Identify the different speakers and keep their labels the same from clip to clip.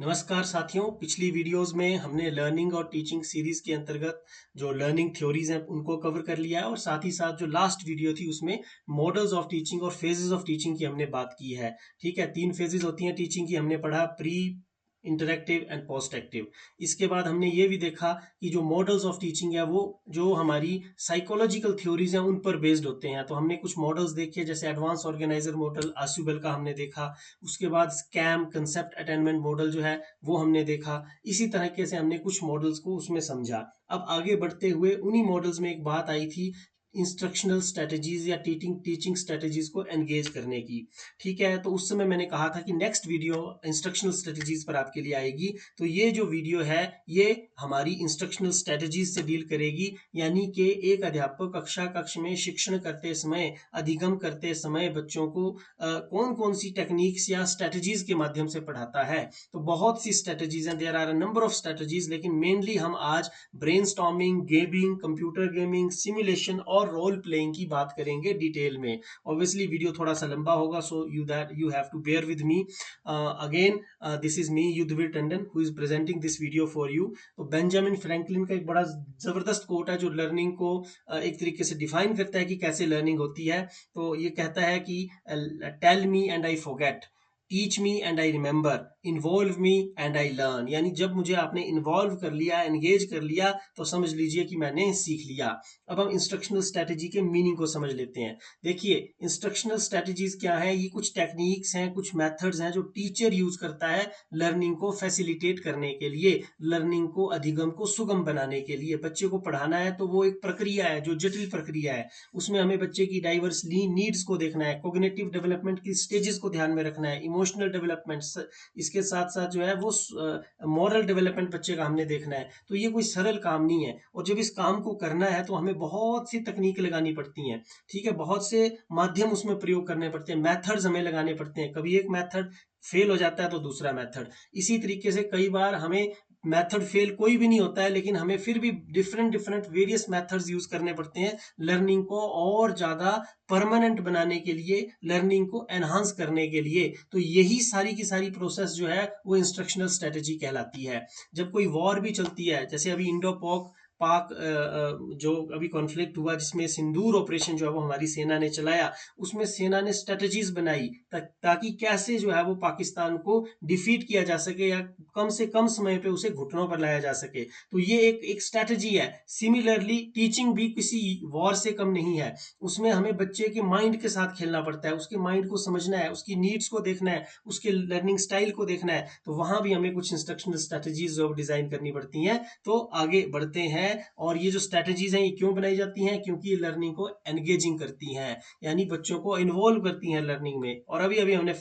Speaker 1: नमस्कार साथियों, पिछली वीडियोस में हमने लर्निंग और टीचिंग सीरीज के अंतर्गत जो लर्निंग थ्योरीज हैं उनको कवर कर लिया है और साथ ही साथ जो लास्ट वीडियो थी उसमें मॉडल्स ऑफ टीचिंग और फेजेस ऑफ टीचिंग की हमने बात की है। ठीक है, 3 फेजेस होती हैं टीचिंग की, हमने पढ़ा pre, interactive and post active. इसके बाद हमने ये भी देखा कि जो मॉडल्स ऑफ टीचिंग है वो जो हमारी साइकोलॉजिकल थ्योरीज हैं उन पर बेस्ड होते हैं। तो हमने कुछ मॉडल्स देखे, जैसे एडवांस ऑर्गेनाइजर मॉडल आशुबेल का हमने देखा। उसके बाद स्कैम कंसेप्ट अटेनमेंट मॉडल जो है वो हमने देखा। इसी तरीके से हमने कुछ मॉडल्स को उसमें समझा। अब आगे बढ़ते हुए उन्हीं मॉडल्स में एक बात आई थी, इंस्ट्रक्शनल स्ट्रेटजीज या टीचिंग टीचिंग स्ट्रेटजीज को एंगेज करने की। ठीक है, तो उस समय मैंने कहा था कि नेक्स्ट वीडियो इंस्ट्रक्शनल स्ट्रेटजीज पर आपके लिए आएगी। तो ये जो वीडियो है ये हमारी इंस्ट्रक्शनल स्ट्रेटजीज से डील करेगी, यानी कि एक अध्यापक कक्ष में शिक्षण करते समय, अधिगम करते समय बच्चों को कौन कौन सी टेक्निक्स या स्ट्रेटजीज के माध्यम से पढ़ाता है। तो बहुत सी स्ट्रेटजीज हैं, there are a number of strategies, लेकिन मेनली हम आज brainstorming, gaming, computer gaming, simulation और रोल प्लेइंग की बात करेंगे डिटेल में। ऑब्वियसली वीडियो थोड़ा सा लंबा होगा, so you have to bear with me again. This is me Yudhveer Tandon who is presenting this video for you. तो बेंजामिन फ्रैंकलिन का एक बड़ा जबरदस्त कोट है जो लर्निंग को एक तरीके से डिफाइन करता है कि कैसे लर्निंग होती है। तो ये कहता है कि tell me and I forget, teach me and I remember, involve me and I learn. यानी जब मुझे आपने इन्वॉल्व कर लिया, एंगेज कर लिया, तो समझ लीजिए कि मैंने सीख लिया। अब हम इंस्ट्रक्शनल स्ट्रेटजी के मीनिंग को समझ लेते हैं। देखिए, इंस्ट्रक्शनल स्ट्रेटजीज क्या है? ये कुछ टेक्निक्स हैं, कुछ मेथड्स हैं जो टीचर यूज करता है लर्निंग को फैसिलिटेट करने के लिए, लर्निंग को, अधिगम को सुगम बनाने के लिए। बच्चे को पढ़ाना है तो वो एक प्रक्रिया है जो जटिल प्रक्रिया है। उसमें हमें बच्चे की डाइवर्स नीड्स को देखना है, कोग्निटिव डेवलपमेंट की स्टेजेस को ध्यान में रखना है, इमोशनल डेवलपमेंट, इसके साथ साथ जो है वो मॉरल डेवलपमेंट बच्चे का हमने देखना है। तो ये कोई सरल काम नहीं है, और जब इस काम को करना है तो हमें बहुत सी तकनीक लगानी पड़ती हैं। ठीक है, बहुत से माध्यम उसमें प्रयोग करने पड़ते हैं, मेथड्स हमें लगाने पड़ते हैं। कभी एक मेथड फेल हो जाता है तो दूसरा मेथड। इसी तरीके से कई बार हमें मेथड फेल कोई भी नहीं होता है, लेकिन हमें फिर भी different different various methods use करने पड़ते हैं लर्निंग को और ज़्यादा परमानेंट बनाने के लिए, लर्निंग को एनहांस करने के लिए। तो यही सारी की सारी प्रोसेस जो है वो इंस्ट्रक्शनल स्ट्रेटजी कहलाती है। जब कोई वॉर भी चलती है, जैसे अभी इंडो पॉक पाक जो अभी कॉन्फ्लिक्ट हुआ जिसमें सिंदूर ऑपरेशन जो है वो हमारी सेना ने चलाया, उसमें सेना ने स्ट्रेटजीज बनाई ताकि कैसे जो है वो पाकिस्तान को डिफीट किया जा सके या कम से कम समय पे उसे घुटनों पर लाया जा सके। तो ये एक स्ट्रेटजी है। सिमिलरली टीचिंग भी किसी वॉर से कम नहीं है। उसमें हमें बच्चे के माइंड के साथ खेलना पड़ता है, उसके माइंड को समझना है, उसकी नीड्स को देखना है, उसके लर्निंग स्टाइल को देखना है। तो वहां भी हमें कुछ इंस्ट्रक्शनल स्ट्रेटजीज जो डिजाइन करनी पड़ती हैं। तो आगे बढ़ते हैं। और ये जो स्ट्रेटजीज हैं ये क्यों बनाई जाती हैं? क्योंकि ये लर्निंग को एंगेजिंग करती हैं, यानी बच्चों को इन्वॉल्व करती हैं लर्निंग में। और अभी अभी हमने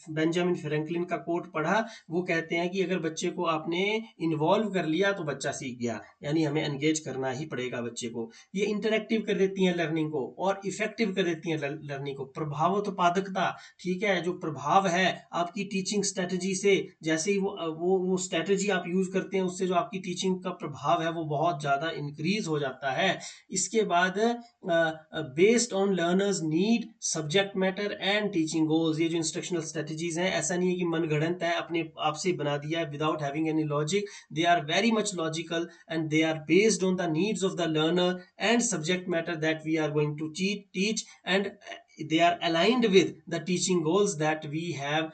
Speaker 1: बेंजामिन फ्रैंकलिन का कोट पढ़ा। वो कहते हैं कि अगर बच्चे को आपने इन्वॉल्व कर लिया तो बच्चा सीख गया, यानी हमें एंगेज करना ही पड़ेगा बच्चे को। ये इंटरेक्टिव कर देती हैं लर्निंग को और इफेक्टिव कर देती हैं लर्निंग को। प्रभावोत्पादकता, ठीक है, जो प्रभाव है आपकी टीचिंग स्ट्रेटजी से, जैसे ही वो स्ट्रेटजी आप यूज करते हैं उससे जो आपकी टीचिंग का प्रभाव है वो बहुत ज्यादा इंक्रीज हो जाता है। इसके बाद based on learners need, subject matter and teaching goals. ये जो इंस्ट्रक्शनल स्ट्रेटजीज हैं, ऐसा नहीं है कि मनगढ़ंत है, अपने आप से बना दिया है without having any logic. They are very much logical and they are based on the needs of the learner and subject matter that we are going to teach, and they are aligned with the teaching goals that we have,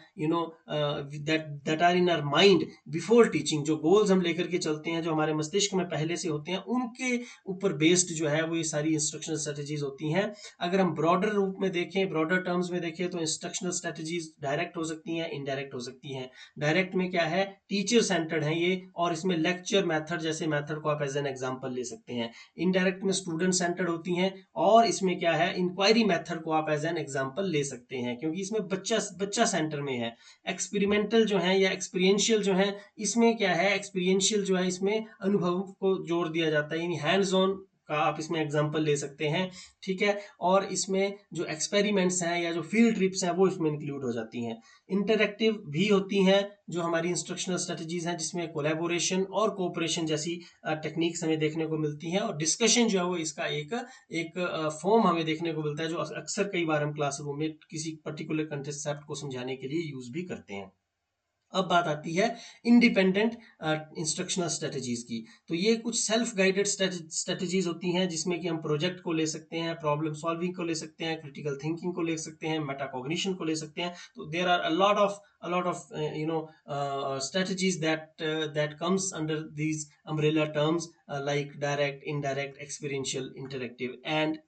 Speaker 1: that are in our mind before teaching। जो goals हम लेकर के चलते हैं, जो हमारे मस्तिष्क में पहले से होते हैं, उनके ऊपर बेस्ड जो है वो ये सारी इंस्ट्रक्शनल स्ट्रेटजीज होती हैं। अगर हम ब्रॉडर रूप में देखें, ब्रॉडर टर्म्स में देखें, तो इंस्ट्रक्शनल स्ट्रेटजीज डायरेक्ट हो सकती हैं, इनडायरेक्ट हो सकती हैं। डायरेक्ट में क्या है? टीचर सेंटर्ड है ये, और इसमें लेक्चर मेथड जैसे मेथड को आप एज एन एग्जांपल ले सकते हैं। इनडायरेक्ट में स्टूडेंट सेंटर्ड होती हैं, और इसमें क्या है? इंक्वायरी मेथड को आप एज एन एग्जांपल ले सकते हैं, क्योंकि इसमें बच्चा बच्चा सेंटर में है। एक्सपेरिमेंटल जो है या एक्सपीरियंशियल जो है, इसमें क्या है? एक्सपीरियंशियल जो है इसमें अनुभव को जोड़ दिया जाता है, यानी हैंड्स ऑन का आप इसमें एग्जांपल ले सकते हैं। ठीक है, और इसमें जो एक्सपेरिमेंट्स हैं या जो फील्ड ट्रिप्स हैं वो इसमें इंक्लूड हो जाती हैं। इंटरेक्टिव भी होती हैं जो हमारी इंस्ट्रक्शनल स्ट्रेटजीज हैं, जिसमें कोलैबोरेशन और कोऑपरेशन जैसी टेक्निक्स हमें देखने को मिलती हैं, और डिस्कशन जो है वो इसका एक एक फॉर्म हमें देखने को मिलता है, जो अक्सर कई बार हम क्लासरूम में किसी पर्टिकुलर कंसेप्ट को समझाने के लिए यूज भी करते हैं। अब बात आती है इंडिपेंडेंट इंस्ट्रक्शनल स्ट्रेटजीज की। तो ये कुछ सेल्फ गाइडेड स्ट्रेटजीज होती हैं, जिसमें कि हम प्रोजेक्ट को ले सकते हैं, प्रॉब्लम सॉल्विंग को ले सकते हैं, क्रिटिकल थिंकिंग को ले सकते हैं, मेटाकॉग्निशन को ले सकते हैं। तो there are a lot of strategies that comes under these umbrella terms, like direct, indirect, experiential, interactive and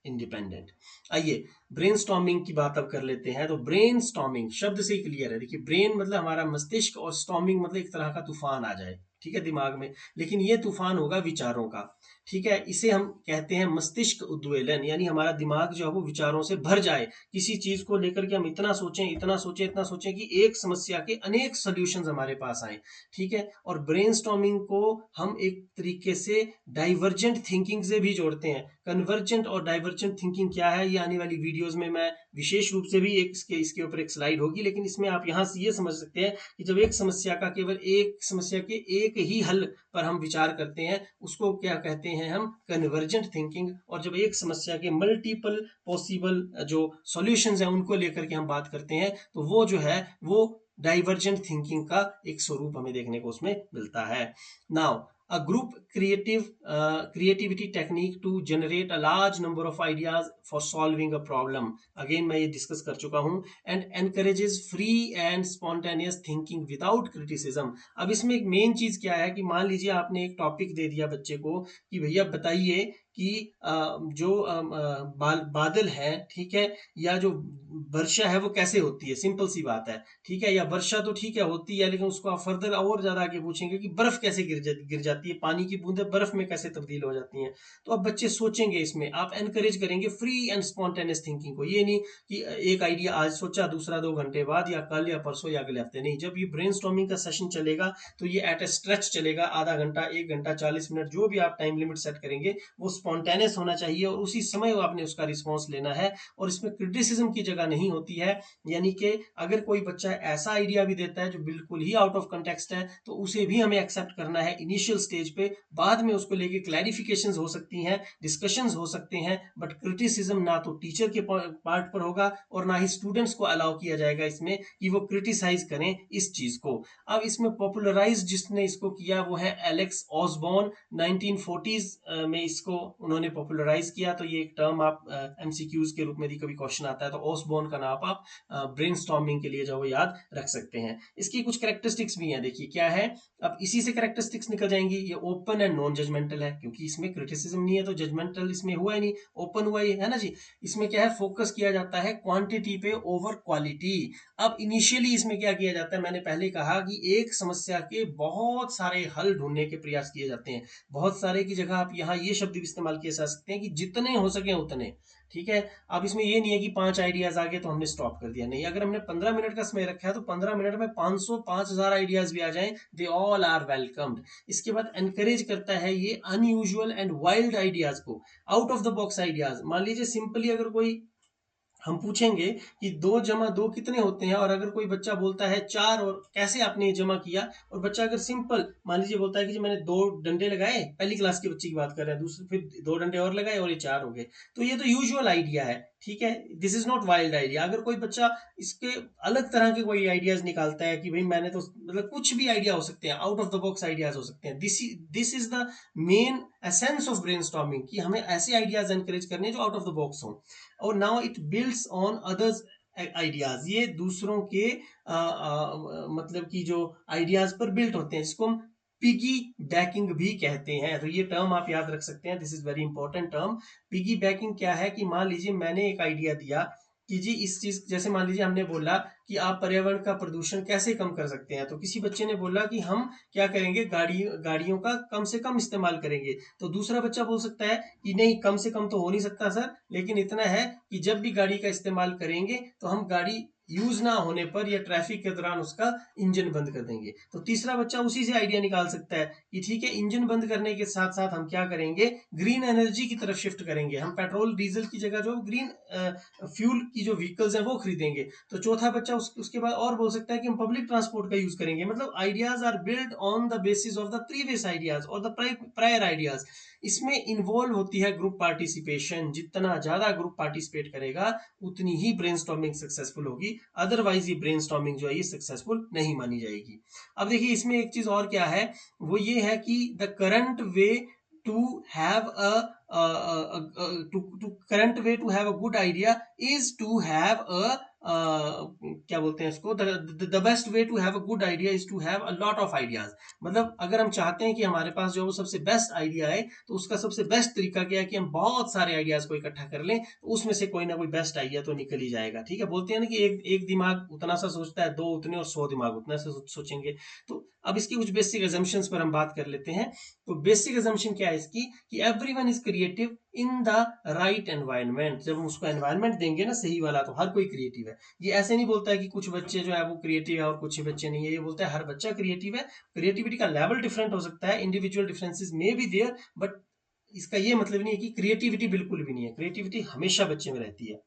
Speaker 1: independent. आइए ब्रेनस्टॉर्मिंग की बात अब कर लेते हैं। तो ब्रेनस्टॉर्मिंग शब्द से ही क्लियर है। देखिए, ब्रेन मतलब हमारा मस्तिष्क और स्टॉर्मिंग मतलब एक तरह का तूफान आ जाए, ठीक है, दिमाग में। लेकिन ये तूफान होगा विचारों का, ठीक है। इसे हम कहते हैं मस्तिष्क उद्वेलन, यानी हमारा दिमाग जो है वो विचारों से भर जाए। किसी चीज को लेकर के हम इतना सोचें, इतना सोचें, इतना सोचें कि एक समस्या के अनेक सॉल्यूशंस हमारे पास आए, ठीक है। और ब्रेनस्टॉर्मिंग को हम एक तरीके से डाइवर्जेंट थिंकिंग से भी जोड़ते हैं। कन्वर्जेंट और डाइवर्जेंट थिंकिंग क्या है, ये आने वाली वीडियोस में मैं विशेष रूप से भी एक इसके ऊपर एक स्लाइड होगी। लेकिन इसमें आप यहाँ से ये समझ सकते हैं कि जब एक समस्या का केवल एक समस्या के एक ही हल पर हम विचार करते हैं, उसको क्या कहते हैं हम, कन्वर्जेंट थिंकिंग। और जब एक समस्या के मल्टीपल पॉसिबल जो सॉल्यूशंस हैं उनको लेकर के हम बात करते हैं, तो वो जो है वो डाइवर्जेंट थिंकिंग का एक स्वरूप हमें देखने को उसमें मिलता है। Now a group creativity technique to generate a large number of ideas for solving a problem, again मैं ये डिस्कस कर चुका हूँ, and encourages free and spontaneous thinking without criticism। अब इसमें एक मेन चीज क्या है कि मान लीजिए आपने एक टॉपिक दे दिया बच्चे को कि भैया बताइए कि जो बादल है, ठीक है, या जो वर्षा है वो कैसे होती है, सिंपल सी बात है, ठीक है। या वर्षा तो ठीक है होती है, लेकिन उसको आप फर्दर और ज्यादा आगे पूछेंगे कि बर्फ कैसे गिर जाती है, पानी की बूंदें बर्फ में कैसे तब्दील हो जाती हैं। तो अब बच्चे सोचेंगे, इसमें आप एनकरेज करेंगे फ्री एंड स्पॉन्टेनियस थिंकिंग को। ये नहीं कि एक आइडिया आज सोचा, दूसरा 2 घंटे बाद या कल या परसों या अगले हफ्ते, नहीं। जब ये ब्रेनस्टॉर्मिंग का सेशन चलेगा तो ये एट ए स्ट्रेच चलेगा, आधा घंटा, 1 घंटा, 40 मिनट, जो भी आप टाइम लिमिट सेट करेंगे वो स्पॉन्टेनियस होना चाहिए और उसी समय आपने उसका रिस्पॉन्स लेना है। और इसमें क्रिटिसिज्म की जगह नहीं होती है, यानी कि अगर कोई बच्चा ऐसा आइडिया भी देता है जो बिल्कुल ही आउट ऑफ कंटेक्स्ट है, तो उसे भी हमें एक्सेप्ट करना है इनिशियल स्टेज पे। बाद में उसको लेके क्लैरिफिकेशंस हो सकती हैं, डिस्कशंस हो सकते हैं, बट क्रिटिसिज्म ना तो टीचर के पार्ट पर होगा और ना ही स्टूडेंट्स को अलाउ किया जाएगा इसमें कि वो क्रिटिसाइज करें इस चीज को। अब इसमें पॉपुलराइज जिसने इसको किया वो है एलेक्स ऑसबॉर्न। 1940s में इसको उन्होंने पॉपुलराइज किया। तो ये एक टर्म आप एमसीक्यूज के रूप में भी कभी क्वेश्चन आता है तो ऑसबॉर्न का नाम आप ब्रेनस्टॉर्मिंग के लिए जो याद रख सकते हैं। इसकी कुछ कैरेक्टरिस्टिक्स भी हैं, देखिए क्या है। अब इसी से कैरेक्टरिस्टिक्स निकल जाएंगी। ये ओपन एंड नॉन जजमेंटल है, क्योंकि इसमें क्रिटिसिज्म नहीं है तो जजमेंटल इसमें हुआ ही नहीं, ओपन हुआ ही है ना जी। इसमें क्या है, फोकस किया जाता है क्वांटिटी पे ओवर क्वालिटी। अब इनिशियली इसमें क्या किया जाता है, मैंने पहले कहा कि एक समस्या के बहुत सारे हल ढूंढने के प्रयास किए जाते हैं। बहुत सारे की जगह आप यहाँ ये शब्द भी इस्तेमाल किए जा सकते हैं कि जितने हो सके उतने, ठीक है। अब इसमें ये नहीं है कि 5 आइडियाज आ गए तो हमने स्टॉप कर दिया, नहीं। अगर हमने 15 मिनट का समय रखा है तो 15 मिनट में 500 5000 आइडियाज भी आ जाएं, दे ऑल आर वेलकम्ड। इसके बाद एनकरेज करता है ये अनयूजुअल एंड वाइल्ड आइडियाज को, out of the box ideas. मान लीजिए सिंपली अगर कोई हम पूछेंगे कि 2 + 2 कितने होते हैं, और अगर कोई बच्चा बोलता है 4 और कैसे आपने ये जमा किया, और बच्चा अगर सिंपल मान लीजिए बोलता है कि जी मैंने 2 डंडे लगाए, पहली क्लास के बच्चे की बात कर रहे हैं, दूसरे फिर 2 डंडे और लगाए और ये 4 हो गए, तो ये तो यूजुअल आइडिया है, ठीक है। This is not wild idea. अगर कोई बच्चा इसके अलग तरह के कोई आइडियाज निकालता है कि भाई मैंने तो मतलब कुछ भी आइडिया हो सकते हैं, out of the box ideas हो सकते हैं, this is the main essence of brainstorming कि हमें ऐसे आइडियाज एनकरेज करने जो आउट ऑफ द बॉक्स हो। और now it builds on others ideas, ये दूसरों के मतलब कि जो आइडियाज पर बिल्ट होते हैं, जिसको हम पिगी बैकिंग भी कहते हैं। तो ये टर्म आप याद रख सकते हैं, this is very important term. Piggy banking क्या है कि मान लीजिए मैंने एक आइडिया दिया कि जी इस चीज, जैसे मान लीजिए हमने बोला कि आप पर्यावरण का प्रदूषण कैसे कम कर सकते हैं, तो किसी बच्चे ने बोला कि हम क्या करेंगे, गाड़ियों का कम से कम इस्तेमाल करेंगे। तो दूसरा बच्चा बोल सकता है कि नहीं, कम से कम तो हो नहीं सकता सर, लेकिन इतना है कि जब भी गाड़ी का इस्तेमाल करेंगे तो हम गाड़ी यूज ना होने पर या ट्रैफिक के दौरान उसका इंजन बंद कर देंगे। तो तीसरा बच्चा उसी से आइडिया निकाल सकता है कि ठीक है, इंजन बंद करने के साथ साथ हम क्या करेंगे, ग्रीन एनर्जी की तरफ शिफ्ट करेंगे, हम पेट्रोल डीजल की जगह जो ग्रीन फ्यूल की जो व्हीकल्स हैं वो खरीदेंगे। तो चौथा बच्चा उसके बाद और बोल सकता है कि हम पब्लिक ट्रांसपोर्ट का यूज करेंगे। मतलब ideas are build on the basis of the previous ideas और द प्रायर आइडियाज। इसमें इन्वॉल्व होती है ग्रुप पार्टिसिपेशन। जितना ज्यादा ग्रुप पार्टिसिपेट करेगा उतनी ही ब्रेनस्टॉर्मिंग सक्सेसफुल होगी। अदरवाइज ये ब्रेनस्टॉर्मिंग जो है ये सक्सेसफुल नहीं मानी जाएगी। अब देखिए इसमें एक चीज और क्या है, वो ये है कि the current way to have a current way to have a good idea is to have a क्या बोलते हैं इसको, the best way to have a good idea is to have a lot of ideas. मतलब अगर हम चाहते हैं कि हमारे पास जो है वो सबसे बेस्ट आइडिया है, तो उसका सबसे बेस्ट तरीका क्या है कि हम बहुत सारे आइडियाज को इकट्ठा कर लें, तो उसमें से कोई ना कोई बेस्ट आइडिया तो निकल ही जाएगा। ठीक है, बोलते हैं ना कि एक एक दिमाग उतना सा सोचता है, दो उतने और 100 दिमाग उतना सा सोचेंगे। तो अब इसकी कुछ बेसिक एजम्पशंस पर हम बात कर लेते हैं। तो बेसिक एजम्पशन क्या है इसकी, कि everyone is creative in the right environment. जब हम उसको एनवायरनमेंट देंगे ना सही वाला, तो हर कोई क्रिएटिव है। ये ऐसे नहीं बोलता है कि कुछ बच्चे जो है वो क्रिएटिव है और कुछ ही बच्चे नहीं है, ये बोलता है हर बच्चा क्रिएटिव है। क्रिएटिविटी का लेवल डिफरेंट हो सकता है, individual differences may be there, but इसका ये मतलब नहीं है कि क्रिएटिविटी बिल्कुल भी नहीं है, क्रिएटिविटी हमेशा बच्चे में रहती है।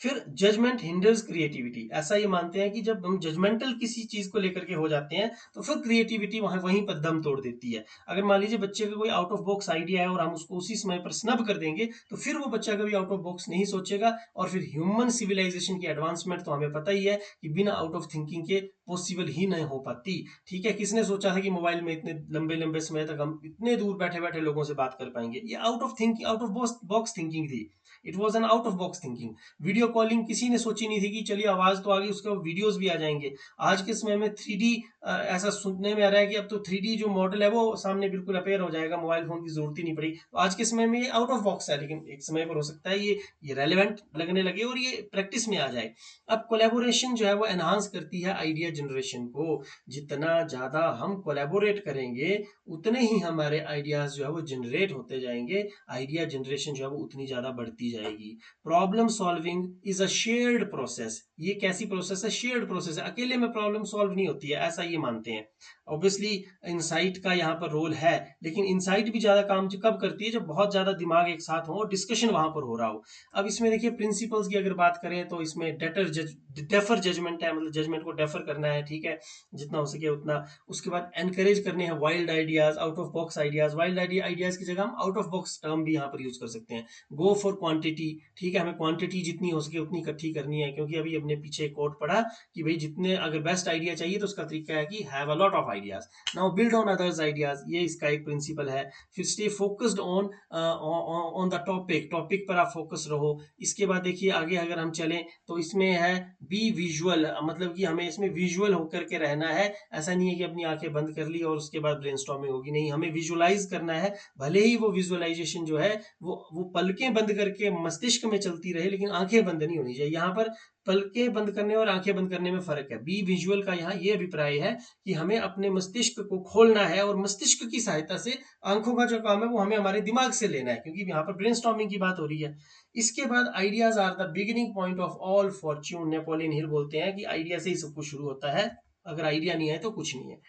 Speaker 1: फिर जजमेंट हिंडर्स क्रिएटिविटी, ऐसा ये मानते हैं कि जब हम जजमेंटल किसी चीज को लेकर के हो जाते हैं, तो फिर क्रिएटिविटी वहीं पर दम तोड़ देती है। अगर मान लीजिए बच्चे का कोई आउट ऑफ बॉक्स आइडिया है और हम उसको उसी समय पर स्नब कर देंगे, तो फिर वो बच्चा कभी आउट ऑफ बॉक्स नहीं सोचेगा। और फिर ह्यूमन सिविलाइजेशन की एडवांसमेंट तो हमें पता ही है कि बिना आउट ऑफ थिंकिंग के पॉसिबल ही नहीं हो पाती। ठीक है, किसने सोचा था कि मोबाइल में इतने लंबे लंबे समय तक हम इतने दूर बैठे बैठे लोगों से बात कर पाएंगे? ये out of thinking, out of box thinking थी। It was an out of box thinking. Video calling किसी ने सोची नहीं थी कि चलिए आवाज तो आ गई, उसके बाद वीडियोस भी आ जाएंगे। आज के समय में 3D ऐसा सुनने में आ रहा है कि अब तो 3D जो मॉडल है वो सामने बिल्कुल अपेयर हो जाएगा, मोबाइल फोन की जरूरत ही नहीं पड़ी। तो आज के समय में ये आउट ऑफ बॉक्स है, लेकिन एक समय पर हो सकता है ये रेलेवेंट लगने लगे और ये प्रैक्टिस में आ जाए। अब कोलेबोरेशन जो है वो एनहांस करती है आइडिया जनरेशन को। जितना ज्यादा हम कोलेबोरेट करेंगे, उतने ही हमारे आइडियाज जो है वो जनरेट होते जाएंगे, आइडिया जनरेशन जो है वो उतनी ज्यादा बढ़ती जाएगी। Problem solving is a shared process. ये कैसी प्रोसेस है? शेयर्ड प्रोसेस है, अकेले में प्रॉब्लम सॉल्व नहीं होती है, ऐसा ये मानते हैं। ऑब्वियसली इनसाइट का यहाँ पर रोल है, लेकिन इनसाइट भी ज्यादा काम कब करती है? जब बहुत ज्यादा दिमाग एक साथ हो और डिस्कशन वहां पर हो रहा हो। अब इसमें देखिए प्रिंसिपल्स की अगर बात करें, तो इसमें डेफर जजमेंट है, मतलब जजमेंट को डेफर करना है, ठीक है, जितना हो सके उतना। उसके बाद एनकरेज करने हैं wild ideas, out of box ideas. Wild ideas की जगह हम आउट ऑफ बॉक्स टर्म भी यहाँ पर यूज कर सकते हैं। गो फॉर क्वांटिटी, ठीक है, हमें क्वांटिटी जितनी हो सके उतनी इकट्ठी करनी है, क्योंकि अभी अपने पीछे एक कोट पढ़ा कि भाई जितने अगर बेस्ट आइडिया चाहिए तो उसका तरीका है कि have a lot of ideas. Now build on others ideas, ये इसका एक प्रिंसिपल है। फिर stay focused on on the topic, topic पर आप फोकस रहो। इसके बाद देखिए आगे अगर हम चलें, तो इसमें है बी विजुअल, मतलब कि हमें इसमें विजुअल होकर के रहना है। ऐसा नहीं है कि अपनी आंखें बंद कर ली और उसके बाद ब्रेनस्टॉर्मिंग होगी, नहीं, हमें विजुअलाइज करना है। भले ही वो विजुअलाइजेशन जो है वो पलकें बंद करके मस्तिष्क में चलती रहे, लेकिन आंखें बंद नहीं होनी चाहिए। यहाँ पर पलकें बंद करने और आंखें बंद करने में फर्क है। बी विजुअल का यहाँ ये अभिप्राय है कि हमें अपने मस्तिष्क को खोलना है और मस्तिष्क की सहायता से आंखों का जो काम है वो हमें हमारे दिमाग से लेना है, क्योंकि यहाँ पर ब्रेनस्टॉर्मिंग की बात हो रही है। इसके बाद ideas are the beginning point of all fortune. Napoleon Hill बोलते हैं कि आइडिया से ही सब कुछ शुरू होता है, अगर आइडिया नहीं है तो कुछ नहीं है।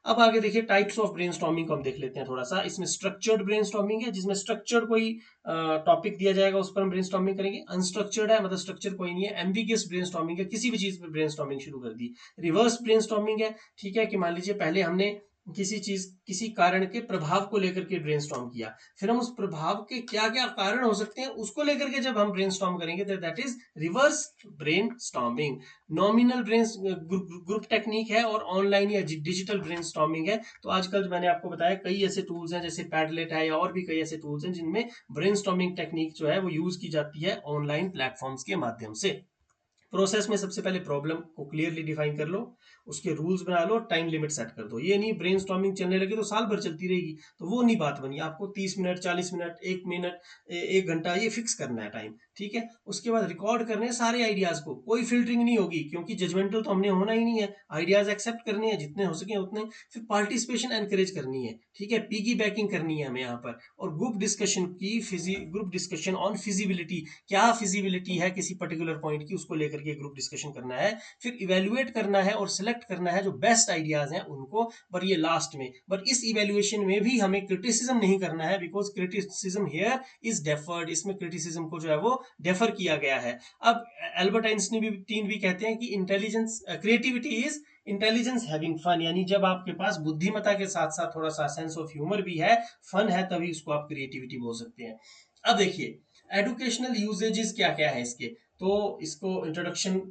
Speaker 1: अब आगे देखिए टाइप्स ऑफ ब्रेनस्टॉर्मिंग को हम देख लेते हैं थोड़ा सा। इसमें स्ट्रक्चर्ड ब्रेनस्टॉर्मिंग है, जिसमें स्ट्रक्चर्ड कोई टॉपिक दिया जाएगा उस पर हम ब्रेनस्टॉर्मिंग करेंगे। अनस्ट्रक्चर्ड है, मतलब स्ट्रक्चर कोई नहीं है, एम्बिगियस ब्रेनस्टॉर्मिंग है, किसी भी चीज पर ब्रेनस्टॉर्मिंग शुरू कर दी। रिवर्स ब्रेनस्टॉर्मिंग है, ठीक है, कि मान लीजिए पहले हमने किसी चीज किसी कारण के प्रभाव को लेकर के ब्रेनस्टॉर्म किया, फिर हम उस प्रभाव के क्या क्या कारण हो सकते हैं उसको लेकर के जब हम ब्रेनस्टॉर्म करेंगे, तो that is reverse brainstorming. Nominal brain group technique है और ऑनलाइन या डिजिटल ब्रेनस्टॉर्मिंग है। तो आजकल मैंने आपको बताया कई ऐसे टूल्स हैं, जैसे पैडलेट है या और भी कई ऐसे टूल्स हैं जिनमें ब्रेनस्टॉर्मिंग टेक्निक जो है वो यूज की जाती है ऑनलाइन प्लेटफॉर्म्स के माध्यम से। प्रोसेस में सबसे पहले प्रॉब्लम को क्लियरली डिफाइन कर लो, उसके रूल्स बना लो, टाइम लिमिट सेट कर दो। ये नहीं ब्रेनस्टॉर्मिंग चलने लगे तो साल भर चलती रहेगी, तो वो नहीं बात बनी। आपको 30 मिनट, 40 मिनट, 1 मिनट, 1 घंटा ये फिक्स करना है टाइम, ठीक है। उसके बाद रिकॉर्ड करने हैं सारे आइडियाज को, कोई फिल्टरिंग नहीं होगी, क्योंकि जजमेंटल तो हमने होना ही नहीं है, आइडियाज एक्सेप्ट करने हैं जितने हो सके उतने। फिर पार्टिसिपेशन एनकरेज करनी है, ठीक है, पीगी बैकिंग करनी है हमें यहाँ पर। और ग्रुप डिस्कशन ऑन फिजिबिलिटी, क्या फिजिबिलिटी है किसी पर्टिकुलर पॉइंट की, उसको लेकर के ग्रुप डिस्कशन करना है। फिर इवेल्युएट करना है और सिलेक्ट करना है जो बेस्ट आइडियाज हैं उनको। पर ये लास्ट में, पर इस इवेल्युएशन में भी हमें क्रिटिसिज्म नहीं करना है, because criticism here is deferred. इसमें क्रिटिसिज्म को जो है वो डेफर किया गया है। अब एल्बर्ट आइंस्टीन भी कहते हैं कि intelligence creativity is intelligence having fun, यानी जब आपके पास बुद्धिमत्ता के साथ साथ थोड़ा सा सेंस ऑफ ह्यूमर भी है, फन है, तभी उसको आप क्रिएटिविटी बोल सकते हैं। अब देखिए एडुकेशनल यूजेजेस क्या क्या है इसके, तो इसको इंट्रोडक्शन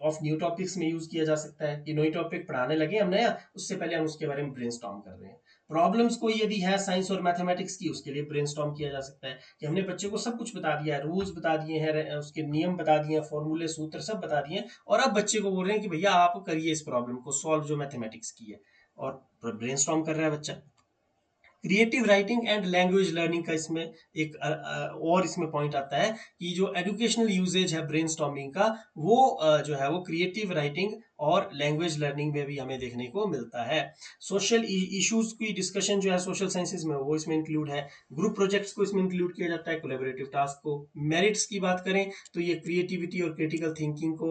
Speaker 1: ऑफ न्यू टॉपिक्स में यूज किया जा सकता है कि नई टॉपिक पढ़ाने लगे हम नया, उससे पहले हम उसके बारे में ब्रेनस्टॉर्म कर रहे हैं। प्रॉब्लम्स कोई यदि है साइंस और मैथमेटिक्स की, उसके लिए ब्रेनस्टॉर्म किया जा सकता है कि हमने बच्चे को सब कुछ बता दिया है, रूल्स बता दिए हैं, उसके नियम बता दिए हैं, फॉर्मूले सूत्र सब बता दिए हैं, और अब बच्चे को बोल रहे हैं कि भैया आप करिए इस प्रॉब्लम को सॉल्व जो मैथमेटिक्स की है, और ब्रेनस्टॉर्म कर रहा है बच्चा। Creative writing and language learning का इसमें एक और इसमें पॉइंट आता है कि जो एजुकेशनल यूजेज है ब्रेनस्टॉर्मिंग का, वो जो है वो क्रिएटिव राइटिंग और लैंग्वेज लर्निंग में भी हमें देखने को मिलता है। सोशल इश्यूज की डिस्कशन जो है सोशल साइंसेज में, वो इसमें इंक्लूड है। ग्रुप प्रोजेक्ट्स को इसमें इंक्लूड किया जाता है, कोलैबोरेटिव टास्क को। मेरिट्स की बात करें तो ये क्रिएटिविटी और क्रिटिकल थिंकिंग को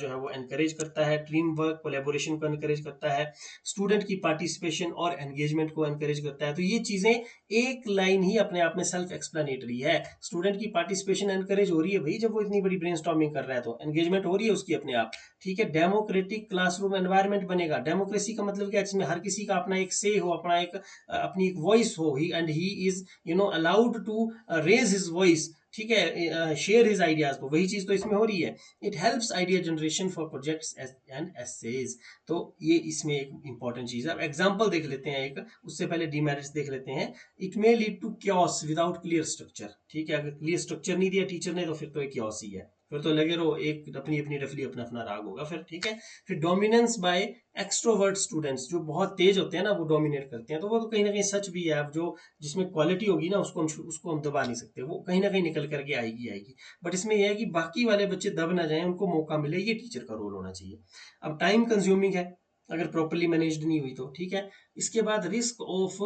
Speaker 1: जो है वो एनकरेज करता है, टीम वर्क कोलैबोरेशन को एनकरेज करता है, स्टूडेंट की पार्टिसिपेशन और एंगेजमेंट को एनकरेज करता है। तो ये चीजें एक लाइन ही अपने आप में सेल्फ एक्सप्लेनेटरी है। स्टूडेंट की पार्टिसिपेशन एनकरेज हो रही है भाई, जब वो इतनी बड़ी ब्रेनस्टॉर्मिंग कर रहा है तो एंगेजमेंट हो रही है उसकी अपने आप। ठीक है, डेमोक्रेटिक क्लासरूम एनवायरनमेंट बनेगा। डेमोक्रेसी का मतलब क्या है, जिसमें हर किसी का अपना एक से हो, अपना एक अपनी एक वॉइस हो, he and he is allowed to raise his voice. ठीक है, शेयर हिज आइडियाज, तो वही चीज तो इसमें हो रही है। It helps idea generation for projects and essays. तो ये इसमें एक इंपॉर्टेंट चीज है। अब एग्जांपल देख लेते हैं एक, उससे पहले डीमेरिट्स देख लेते हैं। It may lead to chaos without clear structure. ठीक है, अगर क्लियर स्ट्रक्चर नहीं दिया टीचर ने तो फिर तो एक क्योस ही है, फिर तो लगे रहो, एक अपनी अपनी डफली अपना अपना राग होगा फिर। ठीक है, फिर डोमिनेंस बाय एक्सट्रोवर्ट स्टूडेंट्स, जो बहुत तेज होते हैं ना वो डोमिनेट करते हैं, तो वो तो कहीं ना कहीं सच भी है। अब जो जिसमें क्वालिटी होगी ना उसको हम दबा नहीं सकते, वो कहीं ना कहीं निकल करके आएगी आएगी। बट इसमें यह है कि बाकी वाले बच्चे दब ना जाएं, उनको मौका मिले, ये टीचर का रोल होना चाहिए। अब टाइम कंज्यूमिंग है अगर प्रॉपरली मैनेज्ड नहीं हुई तो। ठीक है, इसके बाद risk of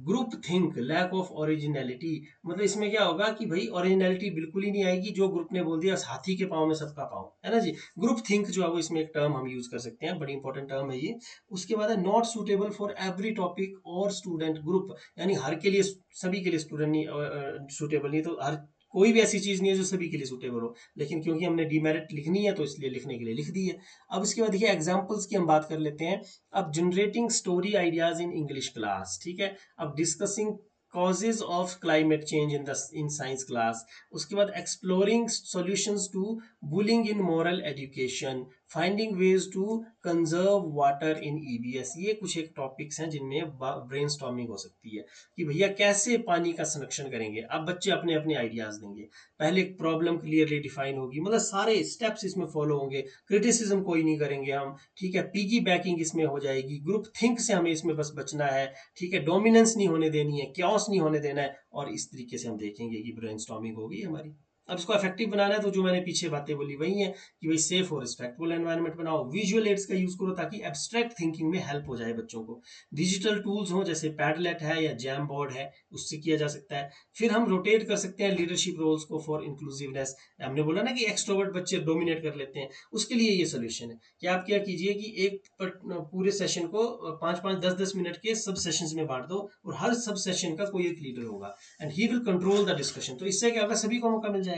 Speaker 1: group think, lack of originality. मतलब इसमें क्या होगा कि भाई ओरिजिनलिटी बिल्कुल ही नहीं आएगी, जो ग्रुप ने बोल दिया हाथी के पाँव में सबका पाँव, है ना जी। ग्रुप थिंक जो है वो इसमें एक टर्म हम यूज कर सकते हैं, बड़ी इंपॉर्टेंट टर्म है ये। उसके बाद है not suitable for every topic और स्टूडेंट ग्रुप, यानी हर के लिए, सभी के लिए स्टूडेंट नहीं सुटेबल, नहीं तो हर कोई भी ऐसी चीज नहीं है जो सभी के लिए सुटेबल हो, लेकिन क्योंकि हमने डीमेरिट लिखनी है तो इसलिए लिखने के लिए लिख दी है। अब इसके बाद देखिए एग्जांपल्स की हम बात कर लेते हैं। अब generating story ideas in English class. ठीक है, अब discussing causes of climate change in science class। उसके बाद exploring solutions to bullying in moral education, finding ways to conserve water in EBS। ये कुछ एक टॉपिक्स हैं जिनमें ब्रेनस्टॉर्मिंग हो सकती है कि भैया कैसे पानी का संरक्षण करेंगे। अब बच्चे अपने अपने आइडियाज देंगे, पहले एक प्रॉब्लम क्लियरली डिफाइन होगी, मतलब सारे स्टेप्स इसमें फॉलो होंगे, क्रिटिसिज्म कोई नहीं करेंगे हम। ठीक है, पीगी बैकिंग इसमें हो जाएगी, ग्रुप थिंक से हमें इसमें बस बचना है। ठीक है, डोमिनेंस नहीं होने देनी है, क्योस नहीं होने देना है, और इस तरीके से हम देखेंगे कि ब्रेनस्टॉर्मिंग होगी हमारी। अब इसको इफेक्टिव बनाना है तो जो मैंने पीछे बातें बोली वही है कि भाई सेफ और रिस्पेक्टफुल एनवायरनमेंट बनाओ, विजुअल एड्स का यूज करो ताकि एब्स्ट्रैक्ट थिंकिंग में हेल्प हो जाए बच्चों को। डिजिटल टूल्स हो जैसे पैडलेट है या जैम बोर्ड है, उससे किया जा सकता है। फिर हम रोटेट कर सकते हैं लीडरशिप रोल्स को फॉर इंक्लूसिवनेस। हमने बोला ना कि एक्सट्रोवर्ट बच्चे डोमिनेट कर लेते हैं, उसके लिए ये सोल्यूशन है कि आप क्या कीजिए कि एक पूरे सेशन को 5-5 10-10 मिनट के सब सेशंस में बांट दो, और हर सब सेशन का कोई एक लीडर होगा and he will control the discussion. तो इससे क्या होगा, सभी को मौका मिल जाएगा।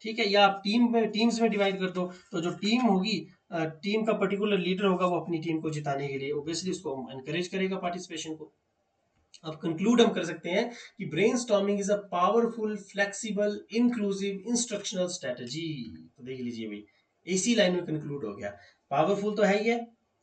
Speaker 1: ठीक है, या आप टीम्स में डिवाइड कर दो, तो जो टीम होगी, टीम का पर्टिकुलर लीडर होगा, वो अपनी टीम को जिताने के लिए ऑब्वियसली उसको एनकरेज करेगा पार्टिसिपेशन को। अब कंक्लूड हम कर सकते हैं कि brainstorming is a powerful flexible inclusive instructional strategy. तो देख लीजिए भाई, इसी लाइन में कंक्लूड हो गया। पावरफुल तो है ही है,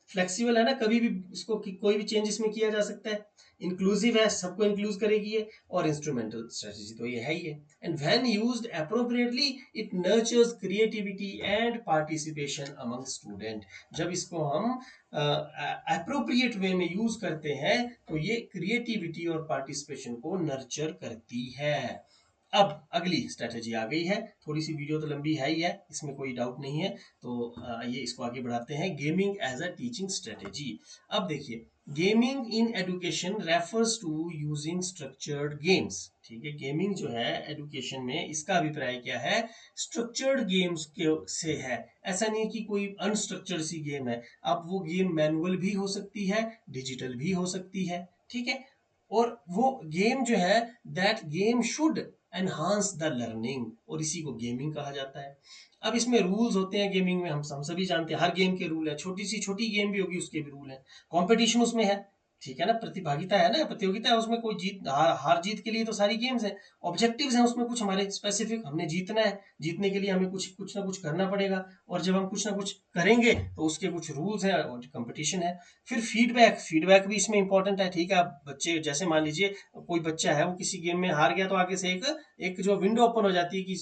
Speaker 1: फ्लेक्सिबल है ना, कभी भी इसको कोई भी चेंज इसमें किया जा सकता है, इंक्लूसिव है, सबको इंक्लूज करेगी ये, और इंस्ट्रूमेंटल स्ट्रेटजी तो ये है ही है। And when used appropriately it nurtures creativity and participation among student. जब इसको हम अप्रोप्रिएट वे में यूज करते हैं तो ये क्रिएटिविटी और पार्टिसिपेशन को नर्चर करती है। अब अगली स्ट्रेटेजी आ गई है, थोड़ी सी वीडियो तो लंबी है ही है, इसमें कोई डाउट नहीं है, तो ये इसको आगे बढ़ाते हैं। Gaming as a teaching strategy. अब देखिए, gaming in education refers to using structured games. ठीक है, गेमिंग जो है एजुकेशन में, इसका अभिप्राय क्या है, स्ट्रक्चर्ड गेम्स के से है। ऐसा नहीं कि कोई अनस्ट्रक्चर्ड सी गेम है। अब वो गेम मैनुअल भी हो सकती है, डिजिटल भी हो सकती है। ठीक है, और वो गेम जो है, that game should enhance the learning, और इसी को गेमिंग कहा जाता है। अब इसमें रूल्स होते हैं गेमिंग में, हम सभी जानते हैं, हर गेम के रूल है, छोटी सी छोटी गेम भी होगी उसके भी रूल है। कंपटीशन उसमें है, ठीक है ना, प्रतिभागिता है ना, प्रतियोगिता है, उसमें कोई जीत हार जीत के लिए तो सारी गेम्स हैं। ऑब्जेक्टिव्स हैं उसमें कुछ हमारे स्पेसिफिक, हमने जीतना है, जीतने के लिए हमें कुछ कुछ ना कुछ करना पड़ेगा, और जब हम कुछ ना कुछ करेंगे तो उसके कुछ रूल्स हैं और कंपटीशन है। फिर फीडबैक, फीडबैक भी इसमें इंपॉर्टेंट है। ठीक है, आप बच्चे जैसे मान लीजिए कोई बच्चा है वो किसी गेम में हार गया, तो आगे से एक एक जो विंडो ओपन हो जाती है कि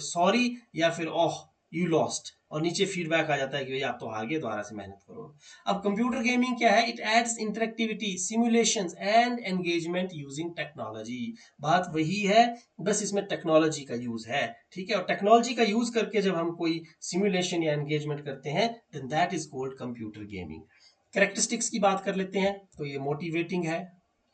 Speaker 1: सॉरी या फिर ओह यू लॉस्ट, और नीचे फीडबैक आ जाता है कि भाई आप तो हार गए, दोबारा से मेहनत करो। अब कंप्यूटर गेमिंग क्या है, it adds interactivity, simulations and engagement using technology. बात वही है, बस इसमें टेक्नोलॉजी का यूज है। ठीक है, और टेक्नोलॉजी का यूज करके जब हम कोई सिमुलेशन या एंगेजमेंट करते हैं, then that is called computer gaming. Characteristics की बात कर लेते हैं, तो ये मोटिवेटिंग है,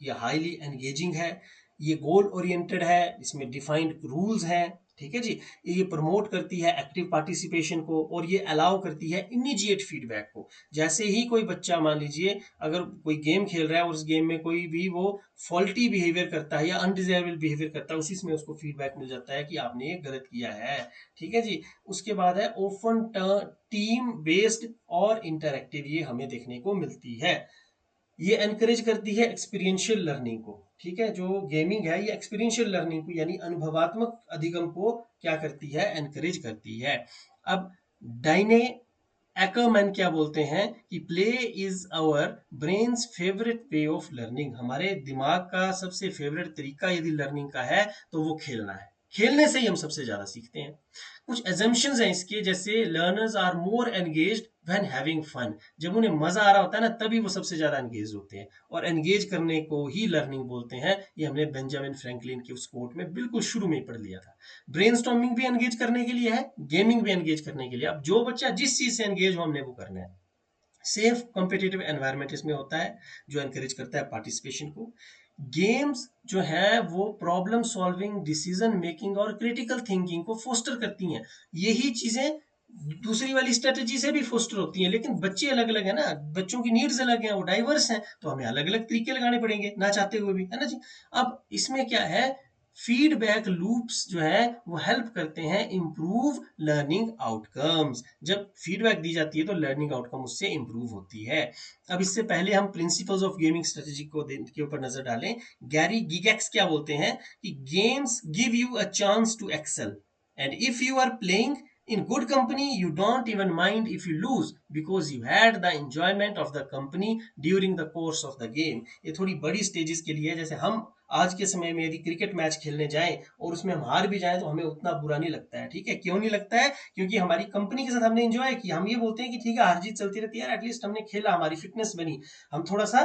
Speaker 1: ये हाईली एंगेजिंग है, ये गोल ओरिएंटेड है, इसमें डिफाइंड रूल्स हैं। ठीक है जी, ये प्रमोट करती है एक्टिव पार्टिसिपेशन को, और ये अलाउ करती है इमीडिएट फीडबैक को। जैसे ही कोई बच्चा मान लीजिए अगर कोई गेम खेल रहा है और उस गेम में कोई भी वो फॉल्टी बिहेवियर करता है या अनडिजायरेबल बिहेवियर करता है, उसी में उसको फीडबैक मिल जाता है कि आपने ये गलत किया है। ठीक है जी, उसके बाद है ओपन टीम बेस्ड और इंटरैक्टिव, ये हमें देखने को मिलती है। ये एनकरेज करती है एक्सपीरियंशियल लर्निंग को। ठीक है, जो गेमिंग है ये एक्सपीरियंशियल लर्निंग को यानी अनुभवात्मक अधिगम को क्या करती है, एनकरेज करती है। अब डाइने एकरमैन क्या बोलते हैं कि play is our brain's favourite way of learning, हमारे दिमाग का सबसे फेवरेट तरीका यदि लर्निंग का है तो वो खेलना है। खेलने से ही हम सबसे ज्यादा सीखते हैं। कुछ एजम्पशंस हैं इसके, जैसे learners are more engaged when having fun, जब उन्हें मजा आ रहा होता है ना तभी वो सबसे ज्यादा एंगेज होते हैं, और एंगेज करने को ही लर्निंग बोलते हैं। ये हमने बेंजामिन फ्रैंकलिन के उस कोट में बिल्कुल शुरू में ही पढ़ लिया था। ब्रेनस्टॉर्मिंग भी एंगेज करने के लिए है, गेमिंग भी एंगेज करने के लिए। अब जो बच्चा जिस चीज से एंगेज हो हमने वो करना है। सेफ कॉम्पिटिटिव एनवायरनमेंट इसमें होता है जो एनकरेज करता है पार्टिसिपेशन को। गेम्स जो है वो प्रॉब्लम सॉल्विंग, डिसीजन मेकिंग और क्रिटिकल थिंकिंग को फोस्टर करती हैं। यही चीजें दूसरी वाली स्ट्रेटेजी से भी फोस्टर होती हैं, लेकिन बच्चे अलग अलग है ना, बच्चों की नीड्स अलग हैं, वो डाइवर्स हैं, तो हमें अलग अलग तरीके लगाने पड़ेंगे ना चाहते हुए भी, है ना जी। अब इसमें क्या है, फीडबैक लूप्स जो है वो हेल्प करते हैं इम्प्रूव लर्निंग आउटकम्स। जब फीडबैक दी जाती है तो लर्निंग आउटकम उससे इम्प्रूव होती है। अब इससे पहले हम प्रिंसिपल्स ऑफ गेमिंग स्ट्रेटेजी को के ऊपर नजर डालें। गैरी गिगेक्स क्या बोलते हैं कि games give you a chance to excel, and if you are playing in good company you don't even mind if you lose because you had the enjoyment of the company during the course of the game। ये थोड़ी बड़ी stages के लिए है, जैसे हम आज के समय में यदि क्रिकेट मैच खेलने जाएं और उसमें हम हार भी जाएं तो हमें उतना बुरा नहीं लगता है। ठीक है, क्यों नहीं लगता है, क्योंकि हमारी कंपनी के साथ हमने एंजॉय किया। हम ये बोलते हैं कि ठीक है हार जीत चलती रहती है यार, एटलीस्ट हमने खेला, हमारी फिटनेस बनी, हम थोड़ा सा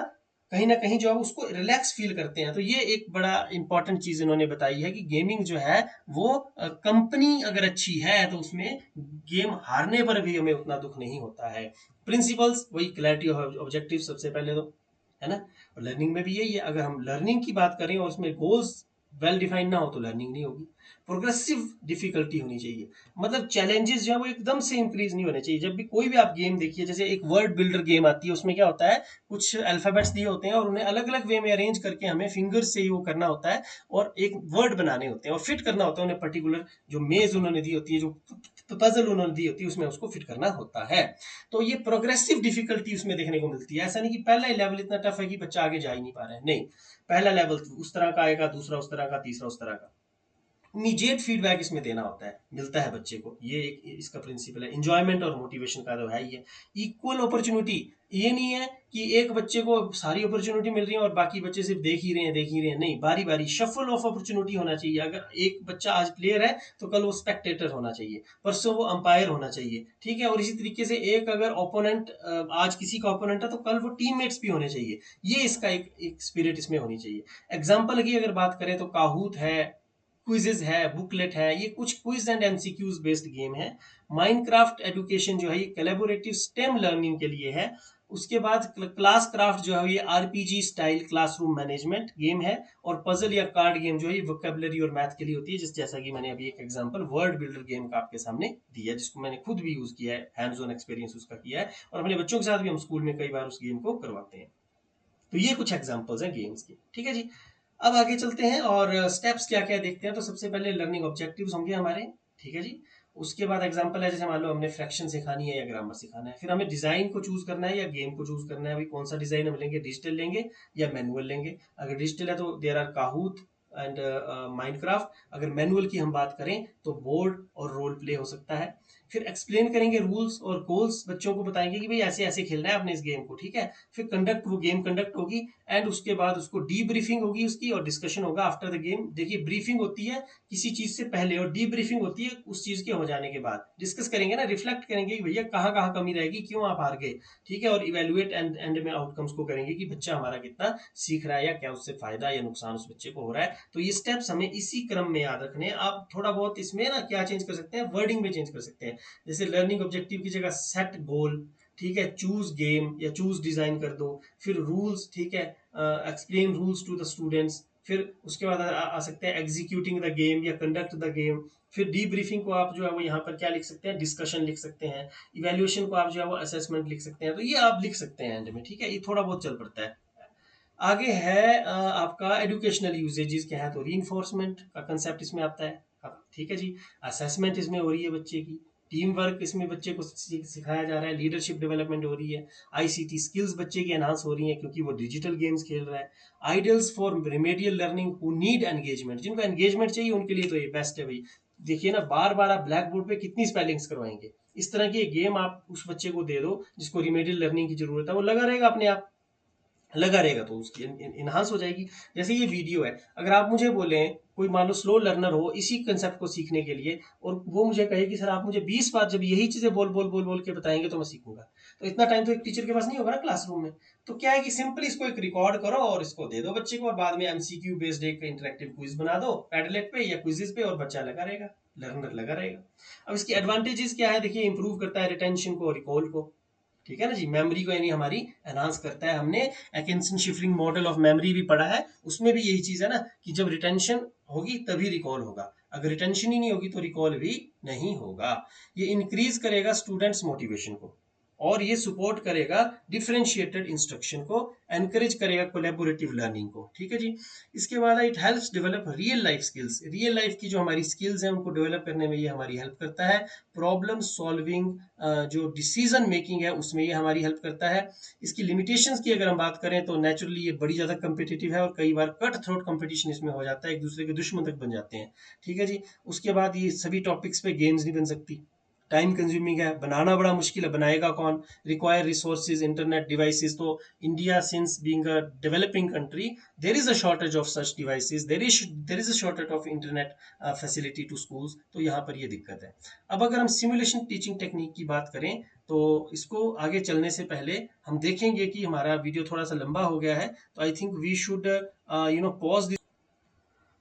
Speaker 1: कहीं ना कहीं जो है उसको रिलैक्स फील करते हैं। तो ये एक बड़ा इंपॉर्टेंट चीज इन्होंने बताई है कि गेमिंग जो है वो कंपनी अगर अच्छी है तो उसमें गेम हारने पर भी हमें उतना दुख नहीं होता है। प्रिंसिपल्स वही, क्लैरिटी ऑफ ऑब्जेक्टिव सबसे पहले तो, है ना। और लर्निंग में भी यही है, अगर हम लर्निंग की बात करें और उसमें गोल्स वेल डिफाइंड ना हो तो लर्निंग नहीं होगी। प्रोग्रेसिव डिफिकल्टी होनी चाहिए, मतलब चैलेंजेस जो है वो एकदम से इंक्रीज नहीं होने चाहिए। जब भी कोई भी आप गेम देखिए, जैसे एक वर्ड बिल्डर गेम आती है, उसमें क्या होता है, कुछ अल्फाबेट्स दिए होते हैं और उन्हें अलग अलग वे में अरेंज करके हमें फिंगर्स से ही वो करना होता है, और एक वर्ड बनाने होते हैं और फिट करना होता है उन्हें पर्टिकुलर जो मेज उन्होंने दी होती है, जो पजल उन्होंने दी होती है, उसमें उसको फिट करना होता है। तो ये प्रोग्रेसिव डिफिकल्टी उसमें देखने को मिलती है। ऐसा नहीं कि पहला ही लेवल इतना टफ है कि बच्चा आगे जा ही नहीं पा रहा है, नहीं। पहला लेवल उस तरह का आएगा, दूसरा उस तरह का, तीसरा उस तरह का। इमीडिएट फीडबैक इसमें देना होता है, मिलता है बच्चे को, ये एक इसका प्रिंसिपल है। इंजॉयमेंट और मोटिवेशन का तो है ही है। इक्वल अपॉर्चुनिटी, ये नहीं है कि एक बच्चे को सारी अपॉर्चुनिटी मिल रही है और बाकी बच्चे सिर्फ देख ही रहे हैं, नहीं, बारी बारी शफल ऑफ अपॉर्चुनिटी होना चाहिए। अगर एक बच्चा आज प्लेयर है तो कल वो स्पेक्टेटर होना चाहिए, परसों वो अंपायर होना चाहिए। ठीक है, और इसी तरीके से एक अगर ओपोनेंट, आज किसी का ओपोनेंट है तो कल वो टीममेट्स भी होने चाहिए। ये इसका एक स्पिरिट इसमें होनी चाहिए। एग्जाम्पल की अगर बात करें तो काहूत है, क्विजेज है, बुकलेट है, ये कुछ quiz and MCQs based game है। माइनक्राफ्ट एजुकेशन जो है ये कोलैबोरेटिव स्टेम लर्निंग के लिए है। उसके बाद क्लास क्राफ्ट जो है ये RPG style classroom management game है। और पजल या कार्ड गेम जो है ये वोकेबलरी और मैथ के लिए होती है, जैसा कि मैंने अभी एक एग्जांपल वर्ड बिल्डर गेम का आपके सामने दिया, जिसको मैंने खुद भी यूज किया है, हैंड्स ऑन एक्सपीरियंस उसका किया है, और अपने बच्चों के साथ भी हम स्कूल में कई बार उस गेम को करवाते हैं। तो ये कुछ एग्जांपल्स हैं गेम्स के। ठीक है जी, अब आगे चलते हैं और स्टेप्स क्या क्या देखते हैं। तो सबसे पहले लर्निंग ऑब्जेक्टिव्स होंगे हमारे। ठीक है जी, उसके बाद एग्जांपल है, जैसे मान लो हमने फ्रैक्शन सिखानी है या ग्रामर सिखाना है, फिर हमें डिजाइन को चूज करना है या गेम को चूज करना है, भाई कौन सा डिजाइन हम लेंगे, डिजिटल लेंगे या मैनुअल लेंगे। अगर डिजिटल है तो देयर आर काहूत एंड माइनक्राफ्ट। अगर मैनुअल की हम बात करें तो बोर्ड और रोल प्ले हो सकता है। फिर एक्सप्लेन करेंगे रूल्स और गोल्स, बच्चों को बताएंगे कि भाई ऐसे ऐसे खेलना है आपने इस गेम को, ठीक है। फिर कंडक्ट, वो गेम कंडक्ट होगी एंड उसके बाद उसको डी ब्रीफिंग होगी उसकी, और डिस्कशन होगा आफ्टर द गेम। देखिए ब्रीफिंग होती है किसी चीज से पहले और डी ब्रीफिंग होती है उस चीज के हो जाने के बाद। डिस्कस करेंगे ना, रिफ्लेक्ट करेंगे कि भैया कहाँ कहाँ कमी रहेगी, क्यों आप हार गए, ठीक है। और इवेलुएट एंड एंड में आउटकम्स को करेंगे कि बच्चा हमारा कितना सीख रहा है या क्या उससे फायदा या नुकसान उस बच्चे को हो रहा है। तो ये स्टेप्स हमें इसी क्रम में याद रखने हैं। आप थोड़ा बहुत इसमें ना क्या चेंज कर सकते हैं, वर्डिंग में चेंज कर सकते हैं। जैसे लर्निंग ऑब्जेक्टिव की जगह सेट गोल, ठीक है, चूज गेम या चूज डिजाइन कर दो। फिर रूल्स, ठीक है, explain rules to the students. फिर उसके बाद आ सकते हैं एग्जीक्यूटिंग द गेम या कंडक्ट द गेम। फिर डी ब्रीफिंग को आप जो है वो यहाँ पर क्या लिख सकते हैं, डिस्कशन लिख सकते हैं। इवेल्युएशन को आप जो है वो असेसमेंट लिख सकते हैं। तो ये आप लिख सकते हैं एंड में, ठीक है। ये थोड़ा बहुत चल पड़ता है। आगे है आपका एजुकेशनल यूजेजेस क्या है, तो रीइंफोर्समेंट का कंसेप्ट इसमें आता है, ठीक है जी। असेसमेंट इसमें हो रही है बच्चे की, टीम वर्क इसमें बच्चे को सिखाया जा रहा है, लीडरशिप डेवलपमेंट हो रही है, आईसीटी स्किल्स बच्चे की एनहांस हो रही है क्योंकि वो डिजिटल गेम्स खेल रहा है। Ideals for remedial learning who need engagement, जिनको एंगेजमेंट चाहिए उनके लिए तो ये बेस्ट है भाई। देखिए ना, बार बार आप ब्लैक बोर्ड पे कितनी स्पेलिंग्स करवाएंगे। इस तरह की गेम आप उस बच्चे को दे दो जिसको रिमेडियल लर्निंग की जरूरत है, वो लगा रहेगा अपने आप, लगा रहेगा तो उसकी इनहांस हो जाएगी। जैसे ये वीडियो है, अगर आप मुझे बोले, कोई मान लो स्लो लर्नर हो इसी कंसेप्ट को सीखने के लिए, और वो मुझे कहे कि सर आप मुझे 20 बार जब यही चीजें बोल बोल बोल बोल के बताएंगे तो मैं सीखूंगा, तो इतना टाइम तो एक टीचर के पास नहीं होगा ना क्लासरूम में। तो क्या है कि सिंपली इसको एक रिकॉर्ड करो और इसको दे दो बच्चे को, और बाद में एमसीक्यू बेस्ड एक इंटरेक्टिव क्विज बना दो पैडलेट पे या क्विजेस पे, और बच्चा लगा रहेगा, लर्नर लगा रहेगा। अब इसकी एडवांटेजेस क्या है, देखिए इंप्रूव करता है रिटेंशन को, रिकॉल को, ठीक है ना जी, मेमोरी को यानी हमारी एनहांस करता है। हमने एकिंसन शिफ्रिंग मॉडल ऑफ मेमोरी भी पढ़ा है, उसमें भी यही चीज है ना कि जब रिटेंशन होगी तभी रिकॉल होगा, अगर रिटेंशन ही नहीं होगी तो रिकॉल भी नहीं होगा। ये इंक्रीज करेगा स्टूडेंट्स मोटिवेशन को, और ये सपोर्ट करेगा डिफरेंशिएटेड इंस्ट्रक्शन को, एनकरेज करेगा कोलेबोरेटिव लर्निंग को, ठीक है जी। इसके बाद it helps develop real life skills, real life की जो हमारी स्किल्स हैं उनको डेवलप करने में ये हमारी हेल्प करता है। प्रॉब्लम सॉल्विंग, जो डिसीजन मेकिंग है उसमें ये हमारी हेल्प करता है। इसकी लिमिटेशंस की अगर हम बात करें तो नेचुरली ये बड़ी ज़्यादा कम्पिटिटिव है और कई बार कट थ्रोट कंपटीशन इसमें हो जाता है, एक दूसरे के दुश्मन तक बन जाते हैं, ठीक है जी। उसके बाद ये सभी टॉपिक्स पे गेम्स नहीं बन सकती, टाइम कंज्यूमिंग है, बनाना बड़ा मुश्किल है, बनाएगा कौन, रिक्वायर रिसोर्सेज, इंटरनेट डिवाइसेस। तो India since being a developing country, there is a shortage of such devices, there is a shortage of internet facility to schools, तो यहाँ पर ये दिक्कत है। अब अगर हम सिमुलेशन टीचिंग टेक्निक की बात करें तो इसको आगे चलने से पहले हम देखेंगे कि हमारा वीडियो थोड़ा सा लंबा हो गया है, तो I think we should pause.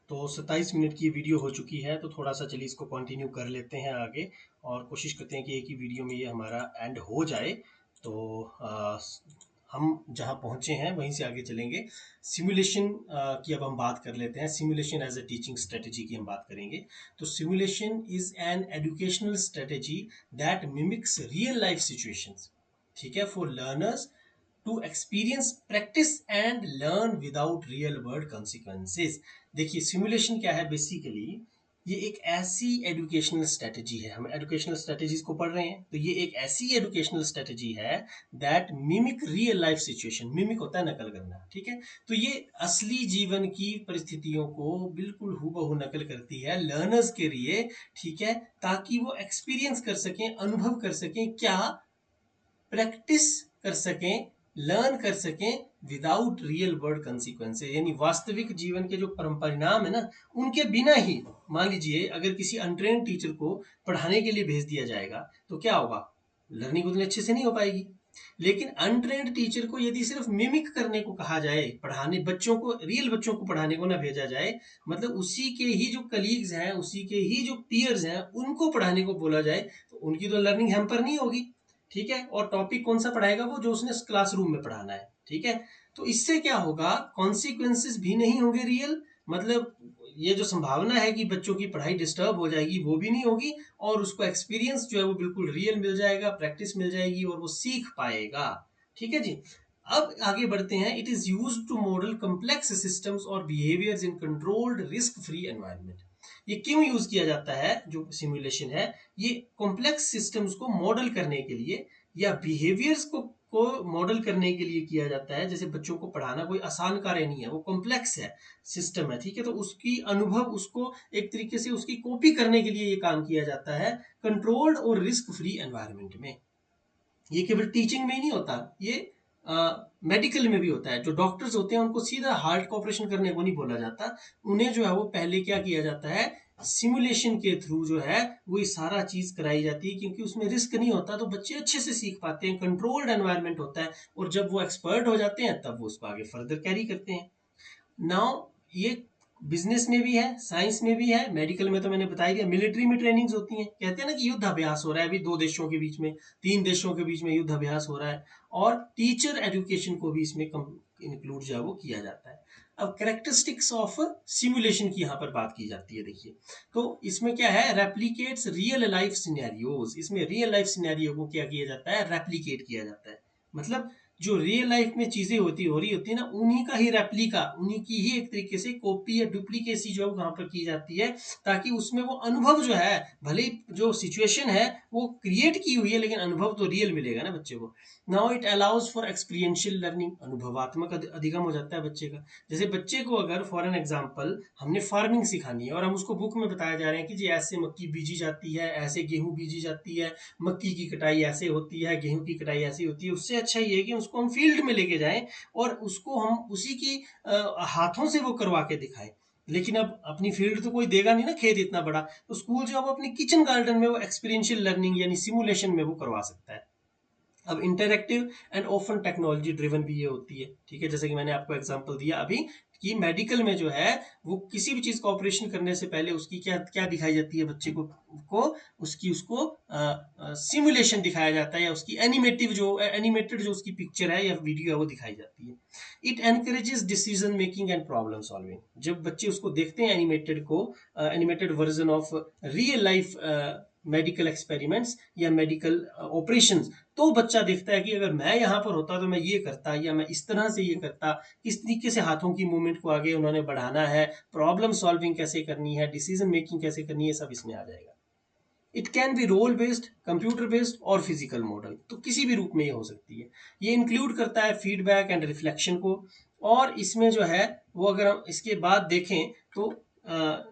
Speaker 1: तो 27 मिनट की वीडियो हो चुकी है, तो थोड़ा सा चलिए इसको कंटिन्यू कर लेते हैं आगे, और कोशिश करते हैं कि एक ही वीडियो में ये हमारा एंड हो जाए। तो हम जहाँ पहुँचे हैं वहीं से आगे चलेंगे। सिमुलेशन की अब हम बात कर लेते हैं, simulation as a teaching strategy की हम बात करेंगे। तो simulation is an educational strategy that mimics real life situations, ठीक है, for learners to experience practice and learn without real world consequences। देखिए सिमुलेशन क्या है, बेसिकली ये एक ऐसी एजुकेशनल स्ट्रेटेजी है, हम एजुकेशनल स्ट्रेटेजीज को पढ़ रहे हैं, तो ये एक ऐसी एजुकेशनल स्ट्रेटेजी है that mimic real life situation, mimic होता है नकल करना, ठीक है। तो ये असली जीवन की परिस्थितियों को बिल्कुल हूबहू नकल करती है लर्नर्स के लिए, ठीक है, ताकि वो एक्सपीरियंस कर सकें, अनुभव कर सकें, क्या, प्रैक्टिस कर सकें, लर्न कर सकें विदाउट रियल वर्ल्ड कंसिक्वेंसेज, यानी वास्तविक जीवन के जो परिणाम है ना उनके बिना ही। मान लीजिए अगर किसी अनट्रेन टीचर को पढ़ाने के लिए भेज दिया जाएगा तो क्या होगा, लर्निंग उतनी अच्छे से नहीं हो पाएगी। लेकिन अनट्रेन्ड टीचर को यदि सिर्फ मिमिक करने को कहा जाए, पढ़ाने बच्चों को, रियल बच्चों को पढ़ाने को ना भेजा जाए, मतलब उसी के ही जो कलीग्स हैं, उसी के ही जो पीयर्स हैं उनको पढ़ाने को बोला जाए, तो उनकी तो लर्निंग हैम्पर नहीं होगी, ठीक है। और टॉपिक कौन सा पढ़ाएगा, वो जो उसने क्लासरूम में पढ़ाना है, ठीक है। तो इससे क्या होगा, कॉन्सिक्वेंसेस भी नहीं होंगे रियल, मतलब ये जो संभावना है कि बच्चों की पढ़ाई डिस्टर्ब हो जाएगी वो भी नहीं होगी, और उसको एक्सपीरियंस जो है वो बिल्कुल रियल मिल जाएगा, प्रैक्टिस मिल जाएगी और वो सीख पाएगा, ठीक है जी। अब आगे बढ़ते हैं। It is use to model complex systems और behaviours in controlled risk free environment. ये क्यों यूज किया जाता है? जो सिमुलेशन है ये कॉम्प्लेक्स सिस्टम्स को मॉडल करने के लिए या बिहेवियर्स को मॉडल करने के लिए किया जाता है। जैसे बच्चों को पढ़ाना कोई आसान कार्य नहीं है, वो कॉम्प्लेक्स है, सिस्टम है, ठीक है। तो उसकी अनुभव उसको एक तरीके से उसकी कॉपी करने के लिए ये काम किया जाता है कंट्रोल्ड और रिस्क फ्री एनवायरनमेंट में। ये केवल टीचिंग में ही नहीं होता, ये मेडिकल में भी होता है। जो डॉक्टर्स होते हैं उनको सीधा हार्ट का ऑपरेशन करने को नहीं बोला जाता, उन्हें जो है वो पहले क्या किया जाता है, सिमुलेशन के थ्रू जो है वो ये सारा चीज कराई जाती है, क्योंकि उसमें रिस्क नहीं होता, तो बच्चे अच्छे से सीख पाते हैं, कंट्रोल्ड एनवायरनमेंट होता है, और जब वो एक्सपर्ट हो जाते हैं तब वो उसको आगे फर्दर कैरी करते हैं। नाउ ये बिजनेस में भी है, साइंस में भी है, मेडिकल में तो मैंने बता ही दिया, मिलिट्री में ट्रेनिंग्स होती हैं। कहते हैं ना कि युद्ध अभ्यास हो रहा है अभी दो देशों के बीच में, तीन देशों के बीच में युद्ध अभ्यास हो रहा है, और टीचर एजुकेशन को भी इसमें इंक्लूड जो है वो किया जाता है। अब कैरेक्टरिस्टिक्स ऑफ सिमुलेशन की यहाँ पर बात की जाती है। देखिए, तो इसमें क्या है, रेप्लीकेट्स रियल लाइफ सिनेरियोज। इसमें रियल लाइफ सिनेरियो को क्या किया जाता है, रेप्लीकेट किया जाता है। मतलब जो रियल लाइफ में चीजें हो रही होती है ना, उन्हीं का ही रेप्लिका, उन्हीं की ही एक तरीके से कॉपी या डुप्लीकेसी जो है वहां पर की जाती है, ताकि उसमें वो अनुभव जो है, भले ही जो सिचुएशन है वो क्रिएट की हुई है, लेकिन अनुभव तो रियल मिलेगा ना बच्चे को। Now it allows for experiential learning, अनुभवात्मक अधिगम हो जाता है बच्चे का। जैसे बच्चे को अगर फॉर एन एग्जाम्पल हमने फार्मिंग सिखानी है और हम उसको बुक में बताया जा रहे हैं कि जी ऐसे मक्की बीजी जाती है, ऐसे गेहूं बीजी जाती है, मक्की की कटाई ऐसे होती है, गेहूं की कटाई ऐसी होती है, उससे अच्छा ये है कि उसको हम फील्ड में लेके जाएं और उसको हम उसी की हाथों से वो करवा के दिखाएं। लेकिन अब अपनी फील्ड तो कोई देगा नहीं ना, खेत इतना बड़ा, तो स्कूल जो अब अपनी किचन गार्डन में वो एक्सपीरियंशियल लर्निंग यानी सिमुलेशन में वो करवा सकता है। अब interactive and often technology driven भी ये होती है, ठीक है। जैसे कि मैंने आपको एग्जांपल दिया अभी कि मेडिकल में जो है वो किसी भी चीज का ऑपरेशन करने से पहले उसकी क्या क्या दिखाई जाती है बच्चे को उसकी उसको सिमुलेशन दिखाया जाता है, या उसकी एनिमेटेड जो उसकी पिक्चर है या वीडियो है वो दिखाई जाती है। It encourages decision making and problem solving. जब बच्चे उसको देखते हैं animated version of real life medical experiments या मेडिकल ऑपरेशंस, तो बच्चा देखता है कि अगर मैं यहाँ पर होता तो मैं ये करता, या मैं इस तरह से ये करता, किस तरीके से हाथों की मूवमेंट को आगे उन्होंने बढ़ाना है, प्रॉब्लम सॉल्विंग कैसे करनी है, डिसीजन मेकिंग कैसे करनी है, सब इसमें आ जाएगा। It can be role based, computer based और फिजिकल मॉडल, तो किसी भी रूप में ये हो सकती है। ये इंक्लूड करता है फीडबैक एंड रिफ्लेक्शन को। और इसमें जो है वो अगर हम इसके बाद देखें तो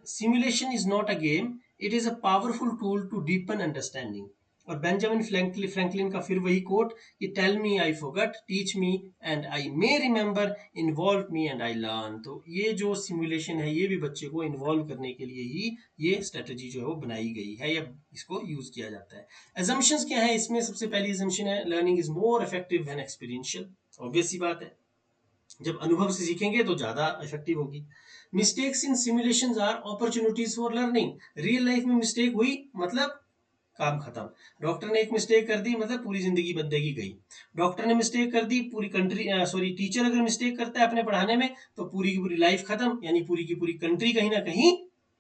Speaker 1: simulation is not a game, it is a powerful tool to deepen understanding. और बेंजामिन फ्रैंकलिन का फिर वही कोट कि tell me I forgot, teach me and I may remember, involve me and I learn. तो ये जो simulation है ये भी बच्चे को इन्वॉल्व करने के लिए ही ये स्ट्रेटजी जो है वो बनाई गई है या इसको यूज किया जाता है। एजम्पशंस क्या है इसमें? सबसे पहली एजम्पशन है learning is more effective when experiential. Obvious सी बात है, जब अनुभव से सीखेंगे तो ज्यादा इफेक्टिव होगी। Mistakes in simulations are opportunities for learning. Real life में मिस्टेक हुई मतलब काम खत्म। डॉक्टर ने एक मिस्टेक कर दी मतलब पूरी जिंदगी बंदे की गई। डॉक्टर ने मिस्टेक कर दी, पूरी कंट्री सॉरी टीचर अगर मिस्टेक करता है अपने पढ़ाने में तो पूरी की पूरी लाइफ खत्म, यानी पूरी की पूरी कंट्री कहीं ना कहीं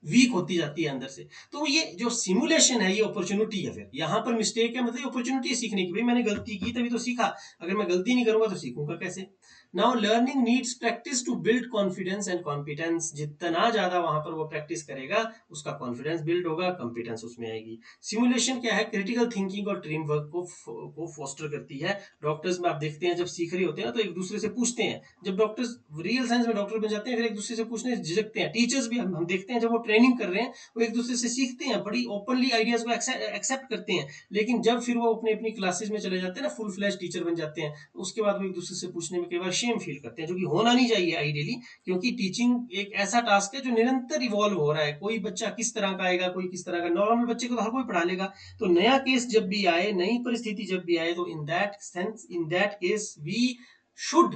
Speaker 1: वीक होती जाती है अंदर से। तो ये जो सिमुलेशन है ये अपॉर्चुनिटी है, फिर यहाँ पर मिस्टेक है मतलब अपॉर्चुनिटी है सीखने की, भाई मैंने गलती की तभी तो सीखा, अगर मैं गलती नहीं करूंगा तो सीखूंगा कैसे। Now learning needs practice to build confidence and competence. जितना ज्यादा वहां पर वो प्रैक्टिस करेगा उसका कॉन्फिडेंस बिल्ड होगा, कॉम्पिटेंस उसमें आएगी। सिमुलेशन क्या है, क्रिटिकल थिंकिंग और टीम वर्क को फोस्टर करती है। डॉक्टर्स में आप देखते हैं जब सीख रहे होते हैं ना तो एक दूसरे से पूछते हैं, जब डॉक्टर्स रियल साइंस में डॉक्टर बन जाते हैं फिर एक दूसरे से पूछने झिझकते हैं। टीचर्स भी हम देखते हैं जब वो ट्रेनिंग कर रहे हैं वो एक दूसरे से सीखते हैं, बड़ी ओपनली आइडियाज को एक्सेप्ट करते हैं। लेकिन जब फिर वो अपने अपनी क्लासेस में चले जाते हैं ना, फुल फ्लैश टीचर बन जाते हैं, तो उसके बाद वो एक दूसरे से पूछने में कई बार शेम फील करते हैं, जो कि होना नहीं चाहिए आइडियली, क्योंकि टीचिंग एक ऐसा टास्क है जो निरंतर इवॉल्व हो रहा है। कोई बच्चा किस तरह का आएगा, कोई किस तरह का, नॉर्मल बच्चे को तो हर कोई पढ़ा लेगा, तो नया केस जब भी आए, नई परिस्थिति जब भी आए, तो in that sense, in that case we should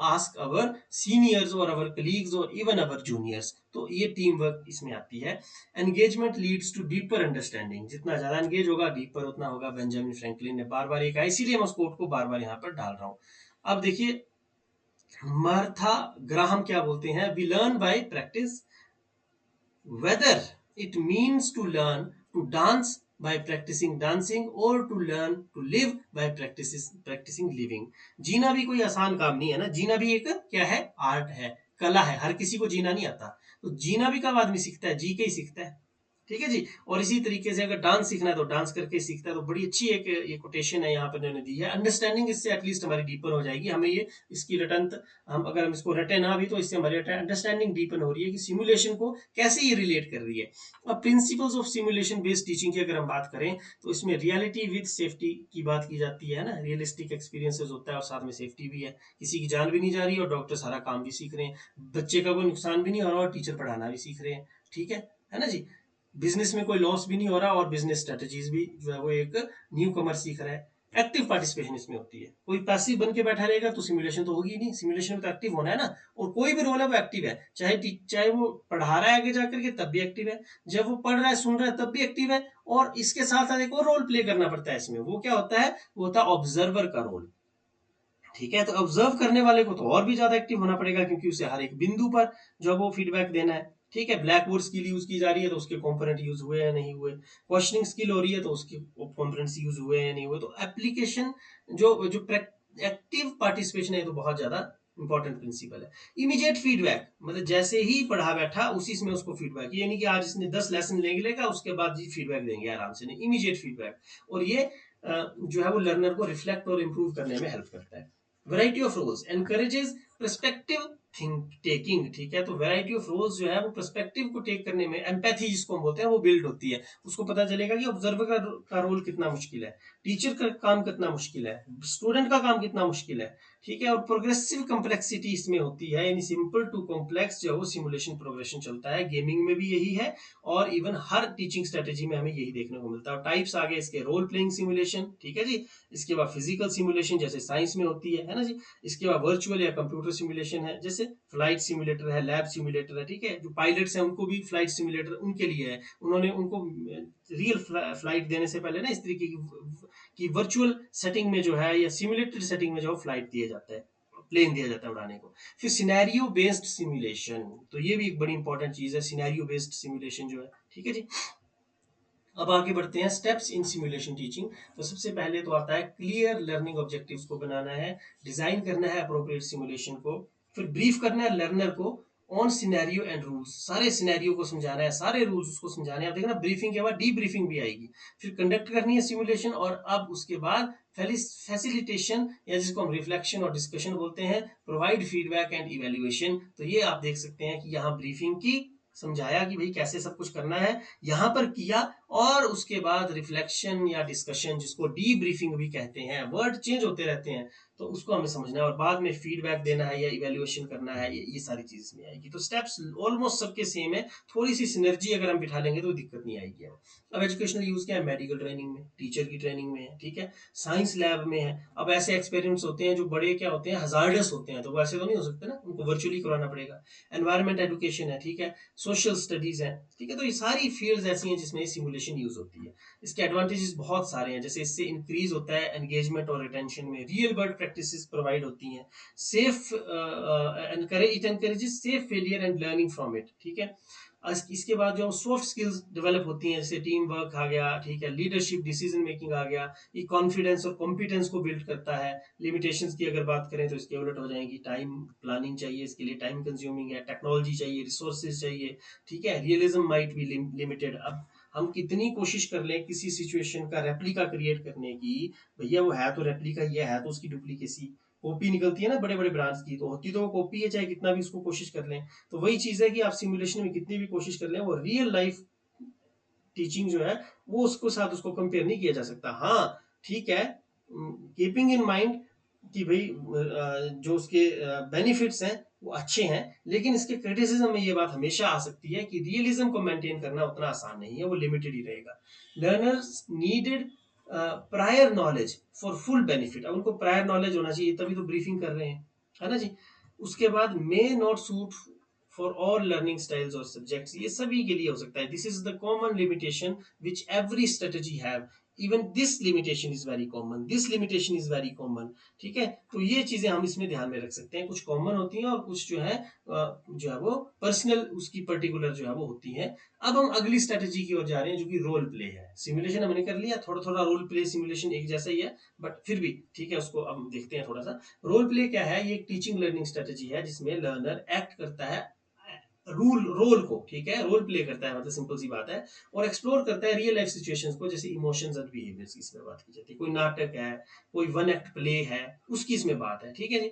Speaker 1: ask our seniors or our colleagues or even our juniors। तो ये टीम वर्क इसमें आती है। Engagement leads to deeper understanding. जितना ज्यादा एंगेज होगा डीपर उतना होगा। बेंजामिन फ्रैंकलिन ने बार बार ये कहा, इसीलिए मैं उस कोट को बार बार यहाँ पर डाल रहा हूँ। अब देखिए मार्था ग्राहम क्या बोलते हैं, we learn by practice whether it means to learn to dance by practicing dancing or to learn to live by practicing living। जीना भी कोई आसान काम नहीं है ना, जीना भी एक क्या है, आर्ट है, कला है, हर किसी को जीना नहीं आता। तो जीना भी कब आदमी सीखता है? जी के ही सीखता है। ठीक है जी। और इसी तरीके से अगर डांस सीखना है तो डांस करके सीखता है। तो बड़ी अच्छी एक ये कोटेशन है यहाँ पर इन्होंने दी है। अंडरस्टैंडिंग इससे एटलीस्ट हमारी डीपन हो जाएगी। हमें ये इसकी रटन, हम अगर हम इसको रटे ना भी तो इससे हमारी अंडरस्टैंडिंग डीपन हो रही है कि सिमुलेशन को कैसे ये रिलेट कर रही है। अब principles of simulation based teaching की अगर हम बात करें तो इसमें रियलिटी विद सेफ्टी की बात की जाती है ना, रियलिस्टिक एक्सपीरियंसेस होता है और साथ में सेफ्टी भी है। किसी की जान भी नहीं जा रही और डॉक्टर सारा काम भी सीख रहे हैं, बच्चे का कोई नुकसान भी नहीं हो रहा और टीचर पढ़ाना भी सीख रहे हैं। ठीक है ना जी। बिजनेस में कोई लॉस भी नहीं हो रहा और बिजनेस स्ट्रेटजीज भी जो है वो एक न्यू कमर सीख रहा है। एक्टिव पार्टिसिपेशन इसमें होती है। कोई पैसिव बन के बैठा रहेगा तो सिमुलेशन तो होगी ही नहीं। सिमुलेशन में तो एक्टिव होना है ना। और कोई भी रोल है वो एक्टिव है, चाहे वो पढ़ा रहा है आगे जाकर के तब भी एक्टिव है, जब वो पढ़ रहा है सुन रहा है तब भी एक्टिव है। और इसके साथ साथ एक और रोल प्ले करना पड़ता है इसमें। वो क्या होता है? वो होता है ऑब्जर्वर का रोल। ठीक है। तो ऑब्जर्व करने वाले को तो और भी ज्यादा एक्टिव होना पड़ेगा क्योंकि उसे हर एक बिंदु पर जो वो फीडबैक देना है। ठीक है। ब्लैक बोर्ड स्किल यूज की जा रही है तो उसके कंपोनेंट यूज हुए या नहीं हुए, क्वेश्चनिंग स्किल हो रही है तो उसके कंपोनेंट्स यूज हुए या नहीं हुए। तो एप्लीकेशन जो जो एक्टिव पार्टिसिपेशन है तो बहुत ज्यादा इंपॉर्टेंट प्रिंसिपल है। इमीडिएट फीडबैक मतलब जैसे ही पढ़ा बैठा उसी में उसको फीडबैक, ये नहीं कि आज इसने 10 लेसन लेगा उसके बाद जी फीडबैक देंगे आराम से, नहीं, इमीडिएट फीडबैक। और ये जो है वो लर्नर को रिफ्लेक्ट और इम्प्रूव करने में हेल्प करता है। Variety of roles encourages perspective think taking. ठीक है। तो वैरायटी ऑफ रोल्स जो है वो पर्सपेक्टिव को टेक करने में, एम्पैथी जिसको हम बोलते हैं, वो बिल्ड होती है। उसको पता चलेगा कि ऑब्जर्वर का रोल कितना मुश्किल है, टीचर का काम कितना मुश्किल है, स्टूडेंट का काम कितना मुश्किल है। ठीक है। और प्रोग्रेसिव कंप्लेक्सिटी इसमें होती है, यानी सिंपल टू कॉम्प्लेक्स जो है वो सिमुलेशन प्रोग्रेशन चलता है। गेमिंग में भी यही है और इवन हर टीचिंग स्ट्रेटेजी में हमें यही देखने को मिलता है। टाइप्स आगे इसके रोल प्लेइंग सिमुलेशन। ठीक है जी। इसके बाद फिजिकल सिमुलेशन जैसे साइंस में होती है ना जी। इसके बाद वर्चुअल या कंप्यूटर सिमुलेशन है, जैसे फ्लाइट सिमुलेटर है, लैब सिमुलेटर है। ठीक है। जो पायलट्स हैं उनको भी फ्लाइट सिमुलेटर उनके लिए है, उन्होंने उनको रियल फ्लाइट देने से पहले ना इस तरीके की वर्चुअल सेटिंग में जो है या सिमुलेटेड सेटिंग में जो फ्लाइट दिया जाता है, प्लेन दिया जाता है उड़ाने को। फिर सिनेरियो बेस्ड सिमुलेशन, तो ये भी एक बड़ी इंपॉर्टेंट चीज है, सिनेरियो बेस्ड सिमुलेशन जो है। ठीक है जी। अब आगे बढ़ते हैं स्टेप्स इन सिमुलेशन टीचिंग। तो सबसे पहले तो आता है क्लियर लर्निंग ऑब्जेक्टिव्स को बनाना है, डिजाइन करना है अप्रोप्रिएट सिमुलेशन को, फिर ब्रीफ करना है लर्नर को ऑन सिनेरियो एंड रूल्स, सारे सिनेरियो को समझाना है, सारे रूल्स उसको समझाने हैं। आप देखना ब्रीफिंग के बाद डी ब्रीफिंग भी आएगी। फिर कंडक्ट करनी है सिमुलेशन और अब उसके बाद फैसिलिटेशन या जिसको हम रिफ्लेक्शन और डिस्कशन बोलते हैं, प्रोवाइड फीडबैक एंड इवेल्युएशन। तो ये आप देख सकते हैं कि यहाँ ब्रीफिंग की, समझाया कि भाई कैसे सब कुछ करना है, यहाँ पर किया, और उसके बाद रिफ्लेक्शन या डिस्कशन जिसको डी ब्रीफिंग भी कहते हैं, वर्ड चेंज होते रहते हैं तो उसको हमें समझना है, और बाद में फीडबैक देना है या इवेल्युएशन करना है, ये सारी चीज इसमें आएगी। तो स्टेप्स ऑलमोस्ट सबके सेम है, थोड़ी सी सिनर्जी अगर हम बिठा लेंगे तो दिक्कत नहीं आएगी हमें। अब एजुकेशनल यूज क्या है? मेडिकल ट्रेनिंग में, टीचर की ट्रेनिंग में है। ठीक है। साइंस लैब में है। अब ऐसे एक्सपेरिमेंट्स होते हैं जो बड़े क्या होते हैं, हजार्डस होते हैं, तो वैसे तो नहीं हो सकते ना, उनको वर्चुअली कराना पड़ेगा। एनवायरमेंट एजुकेशन है। ठीक है। सोशल स्टडीज है। ठीक है। तो ये सारी फील्ड्स ऐसी हैं जिसमें सिमुलेशन यूज होती है। इसके एडवांटेजेस बहुत सारे हैं, जैसे इससे इंक्रीज होता है एंगेजमेंट और रिटेंशन में, रियल वर्ल्ड प्रैक्टिसेस प्रोवाइड होती हैं, safe encourages safe failure and learning from it. ठीक है। इसके बाद जो सॉफ्ट स्किल्स डेवलप होती हैं, जैसे टीम वर्क आ गया। ठीक है। लीडरशिप, डिसीजन मेकिंग आ गया। ये कॉन्फिडेंस और कॉम्पिटेंस को बिल्ड करता है। लिमिटेशंस की अगर बात करें तो इसके उलट हो जाएंगी, टाइम प्लानिंग चाहिए इसके लिए, टाइम कंज्यूमिंग है, टेक्नोलॉजी चाहिए, रिसोर्सेज चाहिए। ठीक है। Realism might be limited. अब हम कितनी कोशिश कर लें किसी सिचुएशन का रेप्लिका क्रिएट करने की, भैया वो है तो रेप्लिका, ये है तो उसकी डुप्लीकेसी, कॉपी निकलती है ना बड़े बड़े ब्रांड्स की, तो होती तो वो कॉपी है चाहे कितना भी उसको कोशिश कर लें। तो वही चीज है कि आप सिमुलेशन में कितनी भी कोशिश कर लें, वो रियल लाइफ टीचिंग जो है वो उसको साथ उसको कंपेयर नहीं किया जा सकता। हाँ ठीक है, कीपिंग इन माइंड कि भाई जो उसके बेनिफिट्स हैं वो अच्छे हैं, लेकिन इसके क्रिटिसिज्म में ये बात हमेशा आ सकती है कि रियलिज्म को मेंटेन करना उतना आसान नहीं है, वो लिमिटेड ही रहेगा। Learners needed prior knowledge for full benefit. अब उनको प्रायर नॉलेज होना चाहिए तभी तो ब्रीफिंग कर रहे हैं, है ना जी। उसके बाद may not suit for all learning styles और सब्जेक्ट्स, ये सभी के लिए हो सकता है। This is the common limitation which every strategy have. Even this limitation is very common, this limitation is very common. ठीक है, तो ये चीजें हम इसमें ध्यान में रख सकते हैं, कुछ कॉमन होती हैं और कुछ जो है वो पर्सनल उसकी पर्टिकुलर जो है वो होती है। अब हम अगली स्ट्रेटेजी की ओर जा रहे हैं जो कि रोल प्ले है। सिमुलेशन हमने कर लिया, थोड़ा थोड़ा रोल प्ले सिमुलेशन एक जैसा ही है, बट फिर भी ठीक है, उसको अब देखते हैं थोड़ा सा। रोल प्ले क्या है? ये एक टीचिंग लर्निंग स्ट्रेटेजी है जिसमें लर्नर एक्ट करता है रोल को, ठीक है, रोल प्ले करता है, मतलब सिंपल सी बात है, और एक्सप्लोर करता है रियल लाइफ सिचुएशंस को, जैसे इमोशंस एंड बिहेवियर्स की इसमें बात की जाती है। कोई नाटक है, कोई वन एक्ट प्ले है, उसकी इसमें बात है। ठीक है जी।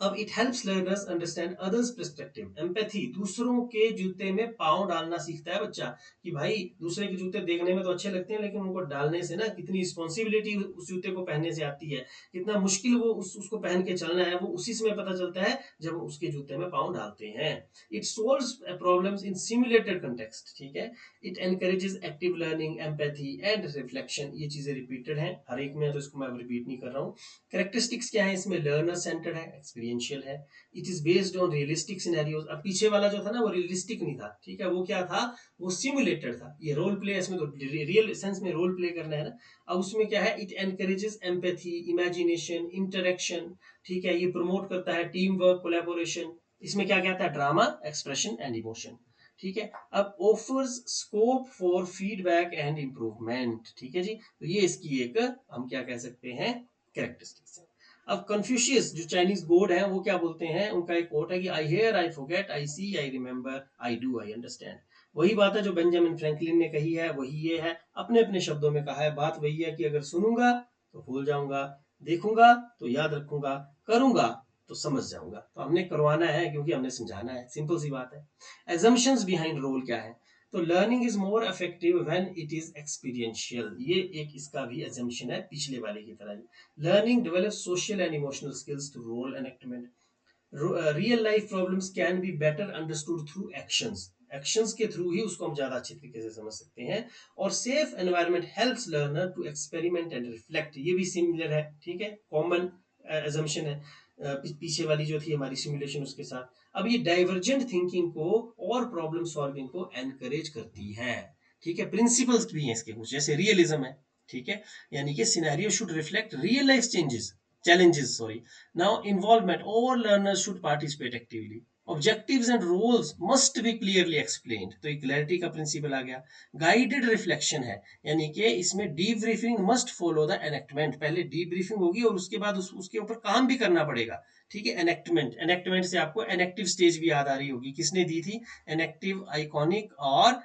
Speaker 1: अब it helps learners understand others perspective, empathy, दूसरों के जूते में पांव डालना सीखता है बच्चा, कि भाई दूसरे के जूते देखने में तो अच्छे लगते हैं, लेकिन उनको डालने से ना कितनी रिस्पॉन्सिबिलिटी उस जूते को पहनने से आती है, कितना मुश्किल वो उसको पहन के चलना है, वो उसी समय पता चलता है जब उसके जूते में पांव डालते हैं। It solves problems in simulated context. ठीक है, it encourages active learning, empathy and reflection. ये चीजें रिपीटेड हैं हर एक में, तो इसको मैं रिपीट नहीं कर रहा हूँ। कैरेक्टरिस्टिक्स क्या है इसमें? लर्नर सेंटर्ड है, एक्सपीरियंशियल है, it is based on realistic scenarios. अब पीछे वाला जो था ना वो रियलिस्टिक नहीं था, ठीक है, वो क्या था? वो सिमुलेटेड था। ये रोल प्ले, इसमें तो रियल सेंस में रोल प्ले करना है ना। अब उसमें क्या है? It encourages empathy, imagination, interaction. ठीक है, ये प्रमोट करता है टीम वर्क, कोलैबोरेशन। इसमें क्या क्या था? Drama, expression and emotion. ठीक है, अब offers scope for feedback and improvement. ठीक है जी, तो ये इसकी एक हम क्या कह सकते हैं? कैरेक्टरिस्टिक्स है। अब कन्फ्यूशियस जो चाइनीज गॉड है वो क्या बोलते हैं? उनका एक कोट है कि I hear, I forget, I see, I remember, I do, I understand. वही बात है जो बेंजामिन फ्रैंकलिन ने कही है, वही ये है, अपने अपने शब्दों में कहा है। बात वही है कि अगर सुनूंगा तो भूल जाऊंगा, देखूंगा तो याद रखूंगा, करूंगा तो समझ जाऊंगा। तो हमने करवाना है क्योंकि हमने समझाना है, सिंपल सी बात है। एजम्पशंस बिहाइंड रोल क्या है? तो learning is more effective when it is experiential. ये एक इसका भी एजम्पशन है पिछले वाले की तरह ही। Learning develops social and emotional skills through role enactment. Real life problems can be better understood through actions. Actions के थ्रू ही उसको हम ज्यादा अच्छे तरीके से समझ सकते हैं। और safe environment helps learner to experiment and reflect. ये भी सिमिलर है, ठीक है, कॉमन एजम्पशन है पीछे वाली जो थी हमारी सिमुलेशन उसके साथ। अब ये डाइवर्जेंट थिंकिंग को और प्रॉब्लम सॉल्विंग को एनकरेज करती है। ठीक है, प्रिंसिपल्स भी हैं इसके कुछ, जैसे रियलिज्म है, ठीक है, यानी कि scenario should reflect real life challenges, sorry. Now involvement, all learners should participate actively. Objectives and roles must be clearly explained, तो एक क्लैरिटी का प्रिंसिपल आ गया। गाइडेड रिफ्लेक्शन है, यानी कि इसमें debriefing must follow the enactment. पहले डीब्रीफिंग होगी और उसके बाद उसके ऊपर काम भी करना पड़ेगा। ठीक है, एनेक्टमेंट, एनेक्टमेंट से आपको एनेक्टिव स्टेज भी याद आ रही होगी, किसने दी थी? एनेक्टिव, आइकॉनिक और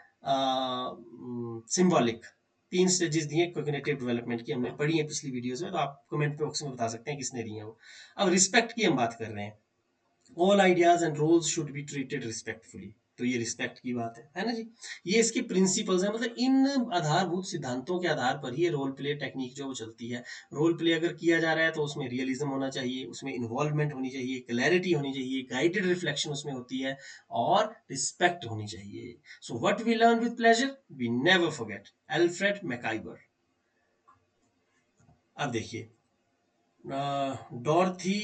Speaker 1: सिंबॉलिक। तीन स्टेजेस दिए कॉग्निटिव डेवलपमेंट की, हमने पढ़ी है पिछली वीडियोस में, तो आप कमेंट बॉक्स में बता सकते हैं किसने दी है वो। अब रिस्पेक्ट की हम बात कर रहे हैं। All ideas and roles should be treated respectfully. तो ये रिस्पेक्ट की बात है ना जी। ये इसके प्रिंसिपल्स हैं, मतलब इन आधारभूत सिद्धांतों के आधार पर ही रोल प्ले टेक्निक जो चलती है। रोल प्ले अगर किया जा रहा है तो उसमें रियलिज्म होना चाहिए, उसमें इन्वॉल्वमेंट होनी चाहिए, क्लैरिटी होनी चाहिए, गाइडेड रिफ्लेक्शन उसमें होती है, और रिस्पेक्ट होनी चाहिए। So what we learn with pleasure we never forget, Alfred McIver. अब देखिए, डॉर्थी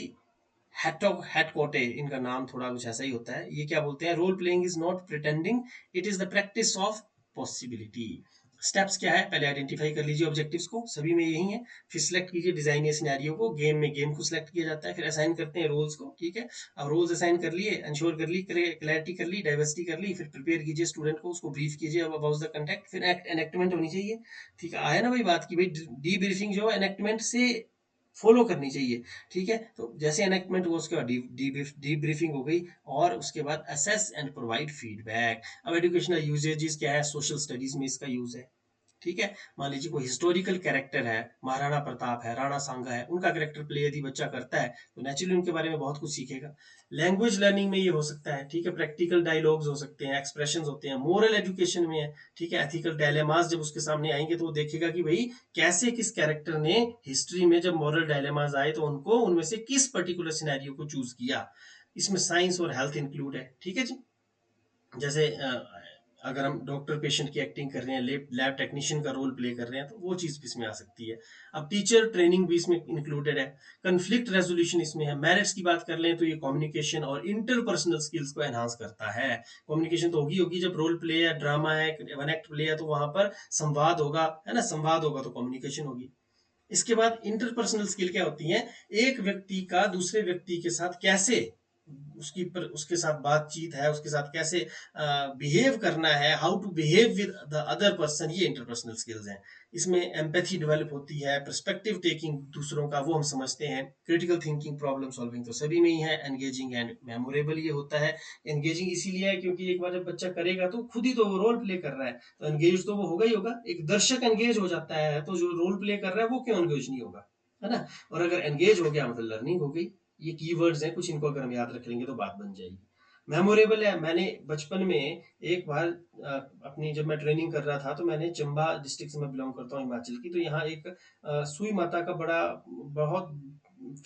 Speaker 1: हैटकोटे, इनका नाम थोड़ा कुछ ऐसा ही होता है। ये क्या बोलते हैं? Role playing is not pretending, it is the practice of possibility. Steps क्या है? पहले आइडेंटिफाई कर लीजिए ऑब्जेक्टिव्स को, सभी में यही है। फिर सिलेक्ट कीजिए डिजाइन या सिनेरियो को, गेम में गेम को सिलेक्ट किया जाता है। फिर असाइन करते हैं रोल्स को, ठीक है। अब रोल्स असाइन कर लिए, इंश्योर कर ली, क्लैरिटी कर ली, डाइवर्सिटी कर ली, फिर प्रिपेयर कीजिए स्टूडेंट को, उसको ब्रीफ कीजिए अबाउट द कंटेक्ट, फिर एनेक्टमेंट होनी चाहिए। ठीक है, आया ना भाई बात की, भाई डी ब्रीफिंग जो है एनेक्टमेंट से फॉलो करनी चाहिए। ठीक है, तो जैसे एनेक्टमेंट हुआ उसके बाद डी ब्रीफिंग हो गई, और उसके बाद असेस एंड प्रोवाइड फीडबैक। अब एजुकेशनल यूजेजेस क्या है? सोशल स्टडीज में इसका यूज है। ठीक है, मान लीजिए कोई हिस्टोरिकल कैरेक्टर है, महाराणा प्रताप है, राणा सांगा है, उनका कैरेक्टर प्ले यदि बच्चा करता है तो नेचुरली उनके बारे में बहुत कुछ सीखेगा। लैंग्वेज लर्निंग में ये हो सकता है, ठीक है, प्रैक्टिकल डायलॉग्स हो सकते हैं, एक्सप्रेशंस होते हैं। मोरल एजुकेशन में है, ठीक है, एथिकल डायलेमास जब उसके सामने आएंगे तो वो देखेगा कि भाई कैसे किस कैरेक्टर ने हिस्ट्री में जब मॉरल डायलेमास आए तो उनको उनमें से किस पर्टिकुलर सिनेरियो को चूज किया। इसमें साइंस और हेल्थ इंक्लूड है, ठीक है जी। जैसे अगर हम डॉक्टर पेशेंट की एक्टिंग कर रहे हैं, लैब टेक्नीशियन का रोल प्ले कर रहे हैं, तो वो चीज़ भी इसमें आ सकती है। अब टीचर ट्रेनिंग भी इसमें इंक्लूडेड है। कन्फ्लिक्ट रेजोल्यूशन इसमें है। मैरिट्स की बात कर लें तो ये कम्युनिकेशन और इंटरपर्सनल स्किल्स को एनहांस करता है। कम्युनिकेशन तो होगी होगी, जब रोल प्ले है, ड्रामा है, वन एक्ट प्ले है, तो वहां पर संवाद होगा, है ना, संवाद होगा तो कम्युनिकेशन होगी। इसके बाद इंटरपर्सनल स्किल क्या होती है? एक व्यक्ति का दूसरे व्यक्ति के साथ कैसे उसके साथ बातचीत है, उसके साथ कैसे बिहेव करना है, how to behave with the other person, ये इंटरपर्सनल स्किल्स हैं। इसमें एम्पैथी डेवलप होती है, पर्सपेक्टिव टेकिंग दूसरों का वो हम समझते हैं, क्रिटिकल थिंकिंग, प्रॉब्लम सॉल्विंग तो सभी में ही है, एंगेजिंग एंड मेमोरेबल ये होता है। एंगेजिंग इसीलिए है क्योंकि एक बार जब बच्चा करेगा तो खुद ही तो वो रोल प्ले कर रहा है, तो एंगेज तो वो होगा ही होगा। एक दर्शक एंगेज हो जाता है तो जो रोल प्ले कर रहा है वो क्यों एंगेज नहीं होगा, है ना। और अगर एंगेज हो गया मतलब लर्निंग हो गई। ये कीवर्ड्स हैं कुछ, इनको अगर हम याद रख लेंगे तो बात बन जाएगी। मेमोरेबल है, मैंने बचपन में एक बार अपनी जब मैं ट्रेनिंग कर रहा था तो मैंने चंबा डिस्ट्रिक्ट से मैं बिलोंग करता हूँ, हिमाचल की, तो यहाँ एक सुई माता का बड़ा बहुत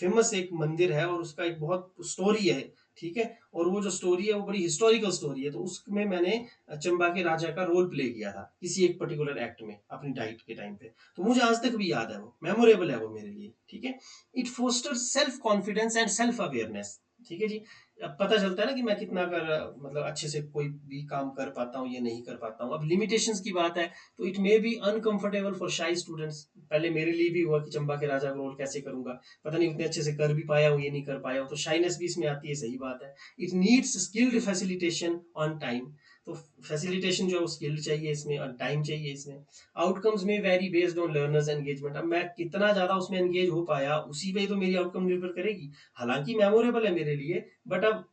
Speaker 1: फेमस एक मंदिर है और उसका एक बहुत स्टोरी है, ठीक है। और वो जो स्टोरी है वो बड़ी हिस्टोरिकल स्टोरी है, तो उसमें मैंने चंबा के राजा का रोल प्ले किया था किसी एक पर्टिकुलर एक्ट में अपनी डाइट के टाइम पे। तो मुझे आज तक भी याद है, वो मेमोरेबल है वो मेरे लिए, ठीक है। It foster self confidence and self awareness, ठीक है जी। अब पता चलता है ना कि मैं कितना कर मतलब अच्छे से कोई भी काम कर पाता हूँ या नहीं कर पाता हूँ। अब लिमिटेशंस की बात है तो it may be uncomfortable for शाई स्टूडेंट्स। पहले मेरे लिए भी हुआ कि चंबा के राजा का रोल कैसे करूंगा, पता नहीं उतने अच्छे से कर भी पाया हूँ ये नहीं कर पाया हूँ, तो शाइनेस भी इसमें आती है, सही बात है। It needs skilled facilitation on time, तो फैसिलिटेशन जो है स्किल्ड चाहिए इसमें और टाइम चाहिए इसमें। आउटकम्स में very based on learners engagement, अब मैं कितना ज्यादा उसमें एंगेज हो पाया उसी पे ही तो मेरी आउटकम निर्भर करेगी। हालांकि मेमोरेबल है मेरे लिए, बट अब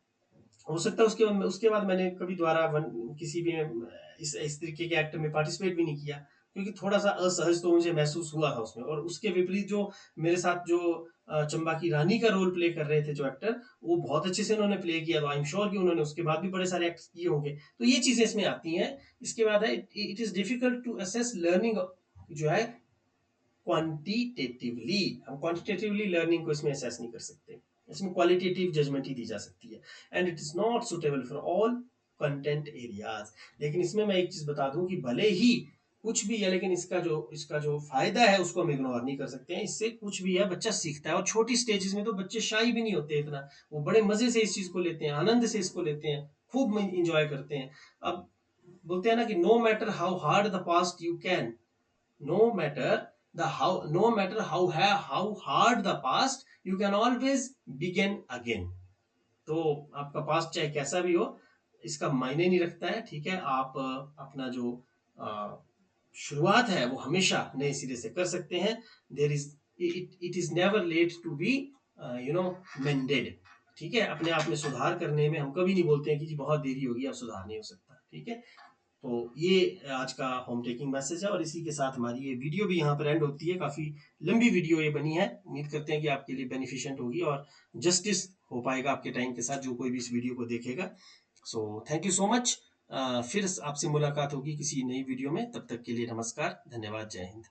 Speaker 1: हो सकता है उसके बाद मैंने कभी दोबारा किसी भी इस तरीके के एक्ट में पार्टिसिपेट भी नहीं किया, क्योंकि थोड़ा सा असहज तो मुझे महसूस हुआ था उसमें। और उसके विपरीत जो मेरे साथ जो चंबा की रानी का रोल प्ले कर रहे थे जो एक्टर, वो बहुत अच्छे से उन्होंने प्ले किया, तो आई एम श्योर कि उन्होंने उसके बाद भी बड़े सारे एक्ट किए होंगे, तो ये चीजें इसमें आती हैं। इसके बाद है it is difficult to assess learning जो है क्वांटिटेटिवली। हम क्वांटिटेटिवली लर्निंग को इसमें असेस नहीं कर सकते, इसमें क्वालिटेटिव जजमेंट ही दी जा सकती है। And it is not suitable for all content areas. लेकिन इसमें मैं एक चीज बता दूं कि भले ही कुछ भी है, लेकिन इसका जो फायदा है उसको हम इग्नोर नहीं कर सकते हैं। इससे कुछ भी है, बच्चा सीखता है, और छोटी स्टेजेस में तो बच्चे शाई भी नहीं होते इतना, वो बड़े मजे से इस चीज को लेते हैं, आनंद से इसको लेते हैं, खूब इंजॉय करते हैं। अब बोलते हैं ना कि no matter how hard the past you can, no matter no matter how hard the past, you can always begin again। तो आपका पास्ट चाहे कैसा भी हो, इसका मायने नहीं रखता है, ठीक है। आप अपना जो शुरुआत है वो हमेशा नए सिरे से कर सकते हैं। There is it is never late to be mended, ठीक है। अपने आप में सुधार करने में हम कभी नहीं बोलते हैं कि जी बहुत देरी होगी अब सुधार नहीं हो सकता, ठीक है। तो ये आज का होम टेकिंग मैसेज है, और इसी के साथ हमारी ये वीडियो भी यहाँ पर एंड होती है। काफ़ी लंबी वीडियो ये बनी है, उम्मीद करते हैं कि आपके लिए बेनिफिशिएंट होगी और जस्टिस हो पाएगा आपके टाइम के साथ जो कोई भी इस वीडियो को देखेगा। So thank you so much. फिर आपसे मुलाकात होगी किसी नई वीडियो में, तब तक के लिए नमस्कार, धन्यवाद, जय हिंद।